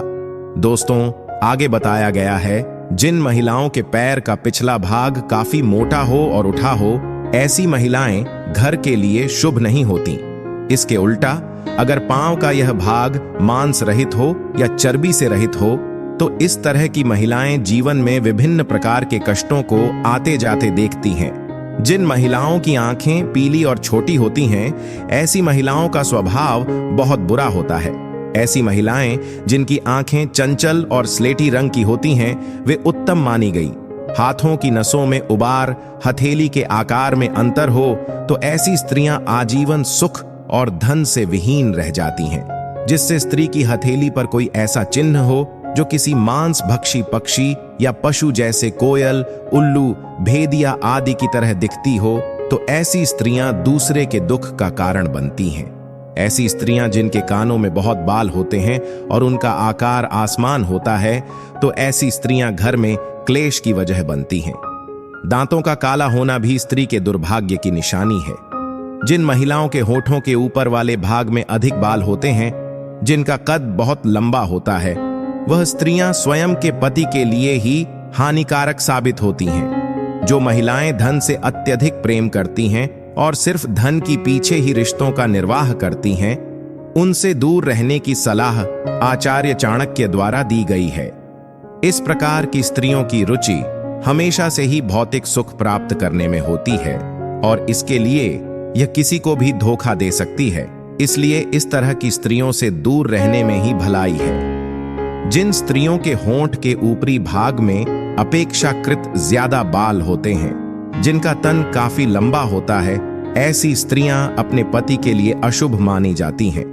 दोस्तों, आगे बताया गया है, जिन महिलाओं के पैर का पिछला भाग काफी मोटा हो और उठा हो, ऐसी महिलाएं घर के लिए शुभ नहीं होती। इसके उल्टा, अगर पांव का यह भाग मांस रहित हो या चर्बी से रहित हो, तो इस तरह की महिलाएं जीवन में विभिन्न प्रकार के कष्टों को आते जाते देखती हैं। जिन महिलाओं की आंखें पीली और छोटी होती हैं, ऐसी महिलाओं का स्वभाव बहुत बुरा होता है। ऐसी महिलाएं जिनकी आंखें चंचल और स्लेटी रंग की होती हैं, वे उत्तम मानी गई। हाथों की नसों में उबार, हथेली के आकार में अंतर हो तो ऐसी स्त्रियां आजीवन सुख और धन से विहीन रह जाती हैं। जिससे स्त्री की हथेली पर कोई ऐसा चिन्ह हो जो किसी मांस भक्षी पक्षी या पशु जैसे कोयल, उल्लू, भेदिया आदि की तरह दिखती हो, तो ऐसी स्त्रियां दूसरे के दुख का कारण बनती हैं। ऐसी स्त्रियां जिनके कानों में बहुत बाल होते हैं और उनका आकार आसमान होता है, तो ऐसी स्त्रियां घर में क्लेश की वजह बनती हैं। दांतों का काला होना भी स्त्री के दुर्भाग्य की निशानी है। जिन महिलाओं के होठों के ऊपर वाले भाग में अधिक बाल होते हैं, जिनका कद बहुत लंबा होता है, वह स्त्रियां स्वयं के पति के लिए ही हानिकारक साबित होती हैं। जो महिलाएं धन से अत्यधिक प्रेम करती हैं और सिर्फ धन की पीछे ही रिश्तों का निर्वाह करती हैं, उनसे दूर रहने की सलाह आचार्य चाणक्य द्वारा दी गई है। इस प्रकार की स्त्रियों की रुचि हमेशा से ही भौतिक सुख प्राप्त करने में होती है और इसके लिए यह किसी को भी धोखा दे सकती है। इसलिए इस तरह की स्त्रियों से दूर रहने में ही भलाई है। जिन स्त्रियों के होंठ के ऊपरी भाग में अपेक्षाकृत ज्यादा बाल होते हैं, जिनका तन काफी लंबा होता है, ऐसी स्त्रियां अपने पति के लिए अशुभ मानी जाती हैं।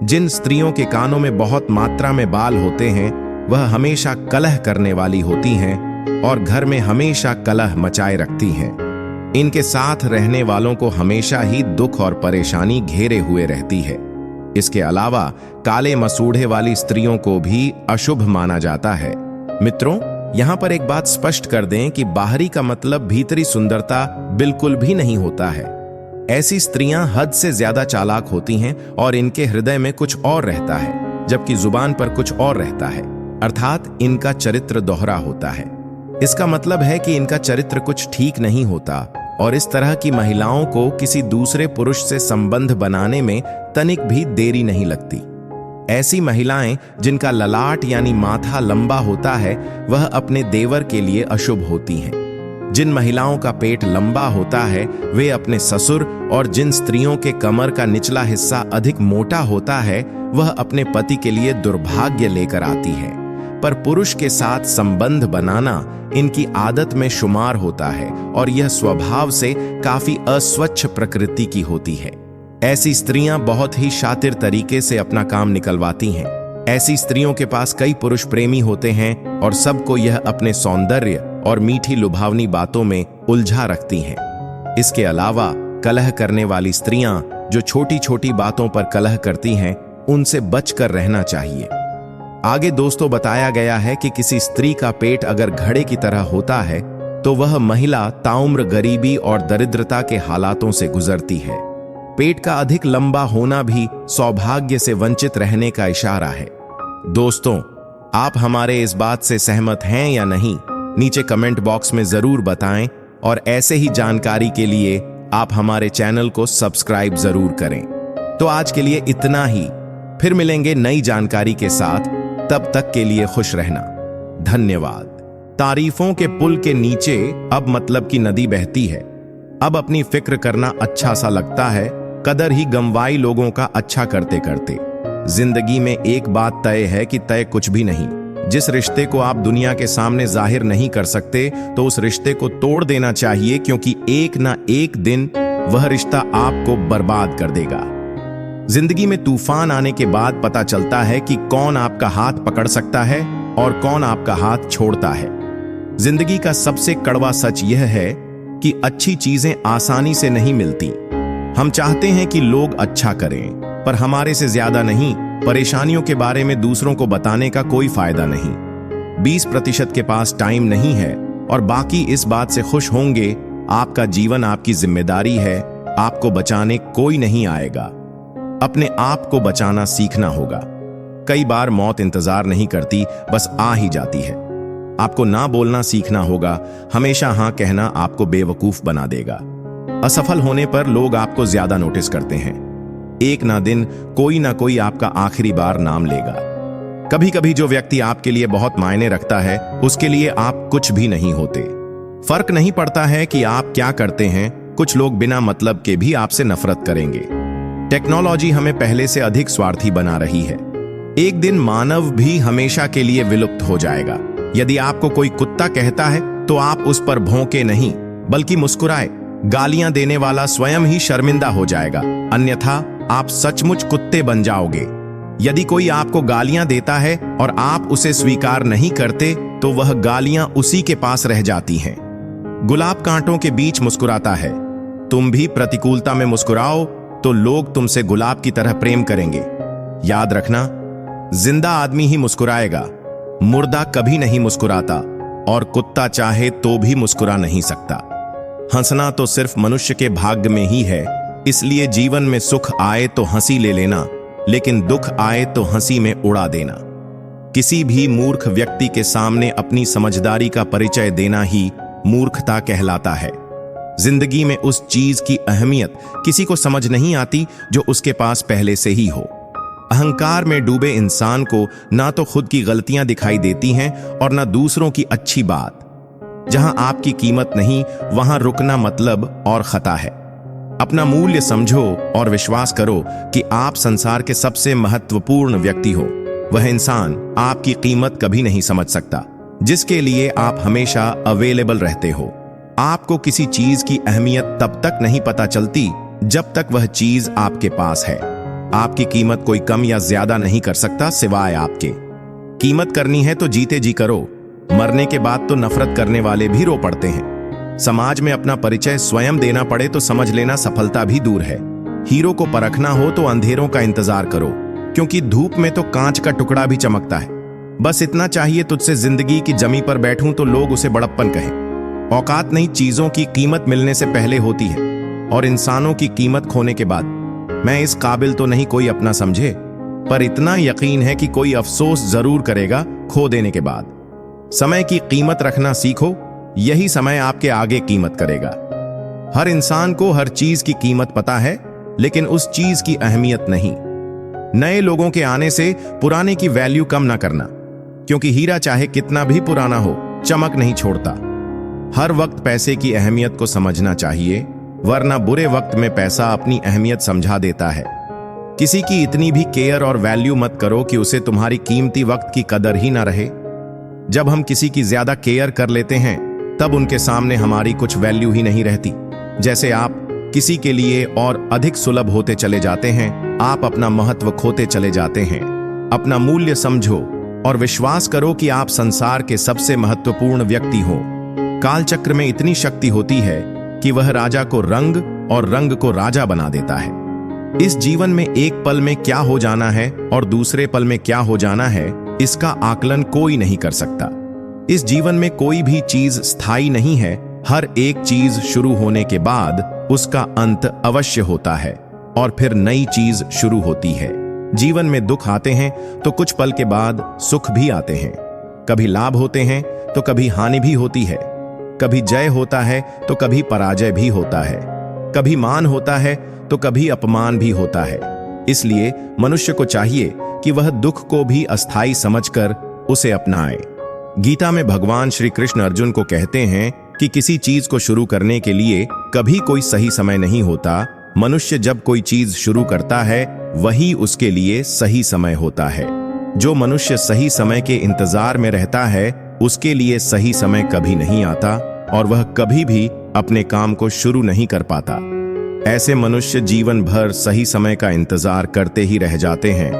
जिन स्त्रियों के कानों में बहुत मात्रा में बाल होते हैं, वह हमेशा कलह करने वाली होती हैं और घर में हमेशा कलह मचाए रखती हैं। इनके साथ रहने वालों को हमेशा ही दुख और परेशानी घेरे हुए रहती है। इसके अलावा काले मसूढ़े वाली स्त्रियों को भी अशुभ माना जाता है। मित्रों, यहां पर एक बात स्पष्ट कर दें कि बाहरी का मतलब भीतरी सुंदरता बिल्कुल भी नहीं होता है। ऐसी स्त्रियां हद से ज्यादा चालाक होती हैं और इनके हृदय में कुछ और रहता है, जबकि जुबान पर कुछ और रहता है, अर्थात इनका चरित्र दोहरा होता है। इसका मतलब है कि इनका चरित्र कुछ ठीक नहीं होता और इस तरह की महिलाओं को किसी दूसरे पुरुष से संबंध बनाने में तनिक भी देरी नहीं लगती। ऐसी महिलाएं जिनका ललाट यानी माथा लंबा होता है, वह अपने देवर के लिए अशुभ होती हैं। जिन महिलाओं का पेट लंबा होता है, वे अपने ससुर, और जिन स्त्रियों के कमर का निचला हिस्सा अधिक मोटा होता है, वह अपने पति के लिए दुर्भाग्य लेकर आती है। पर पुरुष के साथ संबंध बनाना इनकी आदत में शुमार होता है और यह स्वभाव से काफी अस्वच्छ प्रकृति की होती है। ऐसी स्त्रियां बहुत ही शातिर तरीके से अपना काम निकलवाती हैं। ऐसी स्त्रियों के पास कई पुरुष प्रेमी होते हैं और सबको यह अपने सौंदर्य और मीठी लुभावनी बातों में उलझा रखती हैं। इसके अलावा कलह करने वाली स्त्रियां जो छोटी छोटी बातों पर कलह करती हैं, उनसे बचकर रहना चाहिए। आगे दोस्तों बताया गया है कि किसी स्त्री का पेट अगर घड़े की तरह होता है, तो वह महिला ताउम्र गरीबी और दरिद्रता के हालातों से गुजरती है। पेट का अधिक लंबा होना भी सौभाग्य से वंचित रहने का इशारा है। दोस्तों, आप हमारे इस बात से सहमत हैं या नहीं, नीचे कमेंट बॉक्स में जरूर बताएं और ऐसे ही जानकारी के लिए आप हमारे चैनल को सब्सक्राइब जरूर करें। तो आज के लिए इतना ही, फिर मिलेंगे नई जानकारी के साथ। तब तक के लिए खुश रहना। धन्यवाद। तारीफों के पुल के नीचे अब मतलब की नदी बहती है। अब अपनी फिक्र करना अच्छा सा लगता है, कदर ही गंवाई लोगों का अच्छा करते करते। जिंदगी में एक बात तय है कि तय कुछ भी नहीं। जिस रिश्ते को आप दुनिया के सामने जाहिर नहीं कर सकते, तो उस रिश्ते को तोड़ देना चाहिए, क्योंकि एक ना एक दिन वह रिश्ता आपको बर्बाद कर देगा। जिंदगी में तूफान आने के बाद पता चलता है कि कौन आपका हाथ पकड़ सकता है और कौन आपका हाथ छोड़ता है। जिंदगी का सबसे कड़वा सच यह है कि अच्छी चीजें आसानी से नहीं मिलती। हम चाहते हैं कि लोग अच्छा करें, पर हमारे से ज्यादा नहीं। परेशानियों के बारे में दूसरों को बताने का कोई फायदा नहीं। 20% के पास टाइम नहीं है और बाकी इस बात से खुश होंगे। आपका जीवन आपकी जिम्मेदारी है, आपको बचाने कोई नहीं आएगा। अपने आप को बचाना सीखना होगा। कई बार मौत इंतजार नहीं करती, बस आ ही जाती है। आपको ना बोलना सीखना होगा। हमेशा हाँ कहना आपको बेवकूफ बना देगा। असफल होने पर लोग आपको ज्यादा नोटिस करते हैं। एक ना दिन कोई ना कोई आपका आखिरी बार नाम लेगा। कभी कभी जो व्यक्ति आपके लिए बहुत मायने रखता है, उसके लिए आप कुछ भी नहीं होते। फर्क नहीं पड़ता है कि आप क्या करते हैं, कुछ लोग बिना मतलब के भी आपसे नफरत करेंगे। टेक्नोलॉजी हमें पहले से अधिक स्वार्थी बना रही है। एक दिन मानव भी हमेशा के लिए विलुप्त हो जाएगा। यदि आपको कोई कुत्ता कहता है तो आप उस पर भौंके नहीं, बल्कि मुस्कुराए। गालियां देने वाला स्वयं ही शर्मिंदा हो जाएगा, अन्यथा आप सचमुच कुत्ते बन जाओगे। यदि कोई आपको गालियां देता है और आप उसे स्वीकार नहीं करते तो वह गालियां उसी के पास रह जाती हैं। गुलाब कांटों के बीच मुस्कुराता है। तुम भी प्रतिकूलता में मुस्कुराओ तो लोग तुमसे गुलाब की तरह प्रेम करेंगे। याद रखना, जिंदा आदमी ही मुस्कुराएगा, मुर्दा कभी नहीं मुस्कुराता, और कुत्ता चाहे तो भी मुस्कुरा नहीं सकता। हंसना तो सिर्फ मनुष्य के भाग्य में ही है, इसलिए जीवन में सुख आए तो हंसी ले लेना, लेकिन दुख आए तो हंसी में उड़ा देना। किसी भी मूर्ख व्यक्ति के सामने अपनी समझदारी का परिचय देना ही मूर्खता कहलाता है। जिंदगी में उस चीज की अहमियत किसी को समझ नहीं आती जो उसके पास पहले से ही हो। अहंकार में डूबे इंसान को ना तो खुद की गलतियां दिखाई देती हैं और ना दूसरों की अच्छी बात। जहां आपकी कीमत नहीं, वहां रुकना मतलब और खता है। अपना मूल्य समझो और विश्वास करो कि आप संसार के सबसे महत्वपूर्ण व्यक्ति हो। वह इंसान आपकी कीमत कभी नहीं समझ सकता जिसके लिए आप हमेशा अवेलेबल रहते हो। आपको किसी चीज की अहमियत तब तक नहीं पता चलती जब तक वह चीज आपके पास है। आपकी कीमत कोई कम या ज्यादा नहीं कर सकता सिवाय आपके। कीमत करनी है तो जीते जी करो, मरने के बाद तो नफरत करने वाले भी रो पड़ते हैं। समाज में अपना परिचय स्वयं देना पड़े तो समझ लेना सफलता भी दूर है। हीरो को परखना हो तो अंधेरों का इंतजार करो, क्योंकि धूप में तो कांच का टुकड़ा भी चमकता है। बस इतना चाहिए तुझसे जिंदगी की जमी पर बैठूं तो लोग उसे बड़प्पन कहें। औकात नहीं, चीजों की कीमत मिलने से पहले होती है, और इंसानों की कीमत खोने के बाद। मैं इस काबिल तो नहीं कोई अपना समझे, पर इतना यकीन है कि कोई अफसोस जरूर करेगा खो देने के बाद। समय की कीमत रखना सीखो, यही समय आपके आगे कीमत करेगा। हर इंसान को हर चीज की कीमत पता है, लेकिन उस चीज की अहमियत नहीं। नए लोगों के आने से पुराने की वैल्यू कम ना करना, क्योंकि हीरा चाहे कितना भी पुराना हो, चमक नहीं छोड़ता। हर वक्त पैसे की अहमियत को समझना चाहिए, वरना बुरे वक्त में पैसा अपनी अहमियत समझा देता है। किसी की इतनी भी केयर और वैल्यू मत करो कि उसे तुम्हारी कीमती वक्त की कदर ही ना रहे। जब हम किसी की ज्यादा केयर कर लेते हैं तब उनके सामने हमारी कुछ वैल्यू ही नहीं रहती। जैसे आप किसी के लिए और अधिक सुलभ होते चले जाते हैं, आप अपना महत्व खोते चले जाते हैं। अपना मूल्य समझो और विश्वास करो कि आप संसार के सबसे महत्वपूर्ण व्यक्ति हो। कालचक्र में इतनी शक्ति होती है कि वह राजा को रंग और रंग को राजा बना देता है। इस जीवन में एक पल में क्या हो जाना है और दूसरे पल में क्या हो जाना है, इसका आकलन कोई नहीं कर सकता। इस जीवन में कोई भी चीज स्थायी नहीं है। हर एक चीज शुरू होने के बाद उसका अंत अवश्य होता है और फिर नई चीज शुरू होती है। जीवन में दुख आते हैं तो कुछ पल के बाद सुख भी आते हैं। कभी लाभ होते हैं तो कभी हानि भी होती है। कभी जय होता है तो कभी पराजय भी होता है। कभी मान होता है तो कभी अपमान भी होता है। इसलिए मनुष्य को चाहिए कि वह दुख को भी अस्थायी समझकर उसे अपनाए। गीता में भगवान श्री कृष्ण अर्जुन को कहते हैं कि किसी चीज को शुरू करने के लिए कभी कोई सही समय नहीं होता। मनुष्य जब कोई चीज शुरू करता है वही उसके लिए सही समय होता है। जो मनुष्य सही समय के इंतजार में रहता है उसके लिए सही समय कभी नहीं आता और वह कभी भी अपने काम को शुरू नहीं कर पाता। ऐसे मनुष्य जीवन भर सही समय का इंतजार करते ही रह जाते हैं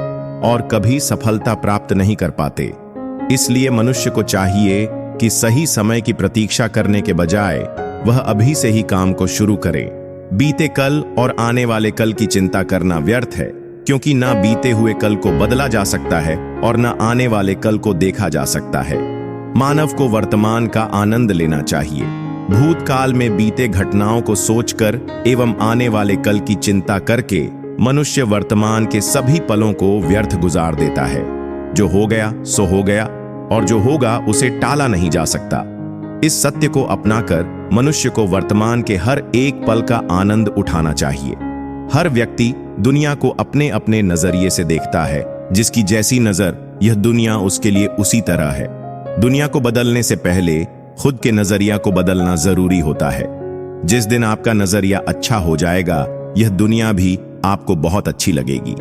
और कभी सफलता प्राप्त नहीं कर पाते। इसलिए मनुष्य को चाहिए कि सही समय की प्रतीक्षा करने के बजाय वह अभी से ही काम को शुरू करे। बीते कल और आने वाले कल की चिंता करना व्यर्थ है, क्योंकि ना बीते हुए कल को बदला जा सकता है और ना आने वाले कल को देखा जा सकता है। मानव को वर्तमान का आनंद लेना चाहिए। भूतकाल में बीते घटनाओं को सोचकर एवं आने वाले कल की चिंता करके मनुष्य वर्तमान के सभी पलों को व्यर्थ गुजार देता है। जो हो गया सो हो गया और जो होगा उसे टाला नहीं जा सकता। इस सत्य को अपनाकर मनुष्य को वर्तमान के हर एक पल का आनंद उठाना चाहिए। हर व्यक्ति दुनिया को अपने अपने नजरिए से देखता है। जिसकी जैसी नजर, यह दुनिया उसके लिए उसी तरह है। दुनिया को बदलने से पहले खुद के नजरिया को बदलना जरूरी होता है। जिस दिन आपका नजरिया अच्छा हो जाएगा, यह दुनिया भी आपको बहुत अच्छी लगेगी।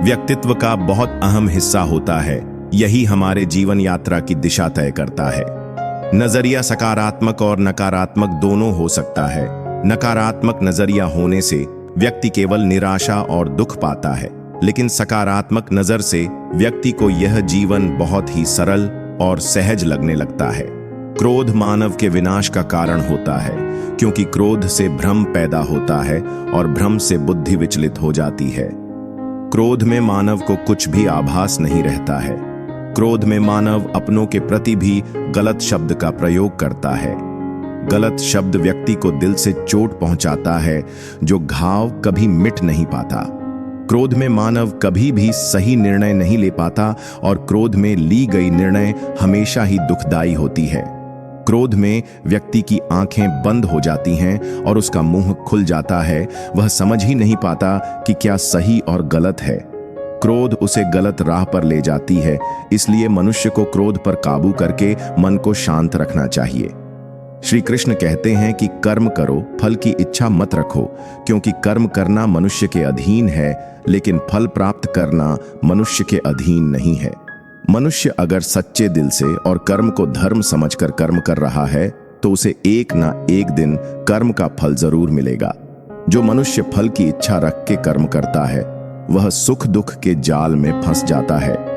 व्यक्तित्व का बहुत अहम हिस्सा होता है, यही हमारे जीवन यात्रा की दिशा तय करता है। नजरिया सकारात्मक और नकारात्मक दोनों हो सकता है। नकारात्मक नजरिया होने से व्यक्ति केवल निराशा और दुख पाता है, लेकिन सकारात्मक नजर से व्यक्ति को यह जीवन बहुत ही सरल और सहज लगने लगता है। क्रोध मानव के विनाश का कारण होता है, क्योंकि क्रोध से भ्रम पैदा होता है और भ्रम से बुद्धि विचलित हो जाती है। क्रोध में मानव को कुछ भी आभास नहीं रहता है। क्रोध में मानव अपनों के प्रति भी गलत शब्द का प्रयोग करता है। गलत शब्द व्यक्ति को दिल से चोट पहुंचाता है, जो घाव कभी मिट नहीं पाता। क्रोध में मानव कभी भी सही निर्णय नहीं ले पाता और क्रोध में ली गई निर्णय हमेशा ही दुखदाई होती है। क्रोध में व्यक्ति की आंखें बंद हो जाती हैं और उसका मुंह खुल जाता है। वह समझ ही नहीं पाता कि क्या सही और गलत है। क्रोध उसे गलत राह पर ले जाती है, इसलिए मनुष्य को क्रोध पर काबू करके मन को शांत रखना चाहिए। श्री कृष्ण कहते हैं कि कर्म करो, फल की इच्छा मत रखो, क्योंकि कर्म करना मनुष्य के अधीन है, लेकिन फल प्राप्त करना मनुष्य के अधीन नहीं है। मनुष्य अगर सच्चे दिल से और कर्म को धर्म समझकर कर्म कर रहा है, तो उसे एक ना एक दिन कर्म का फल जरूर मिलेगा। जो मनुष्य फल की इच्छा रख के कर्म करता है, वह सुख दुख के जाल में फंस जाता है।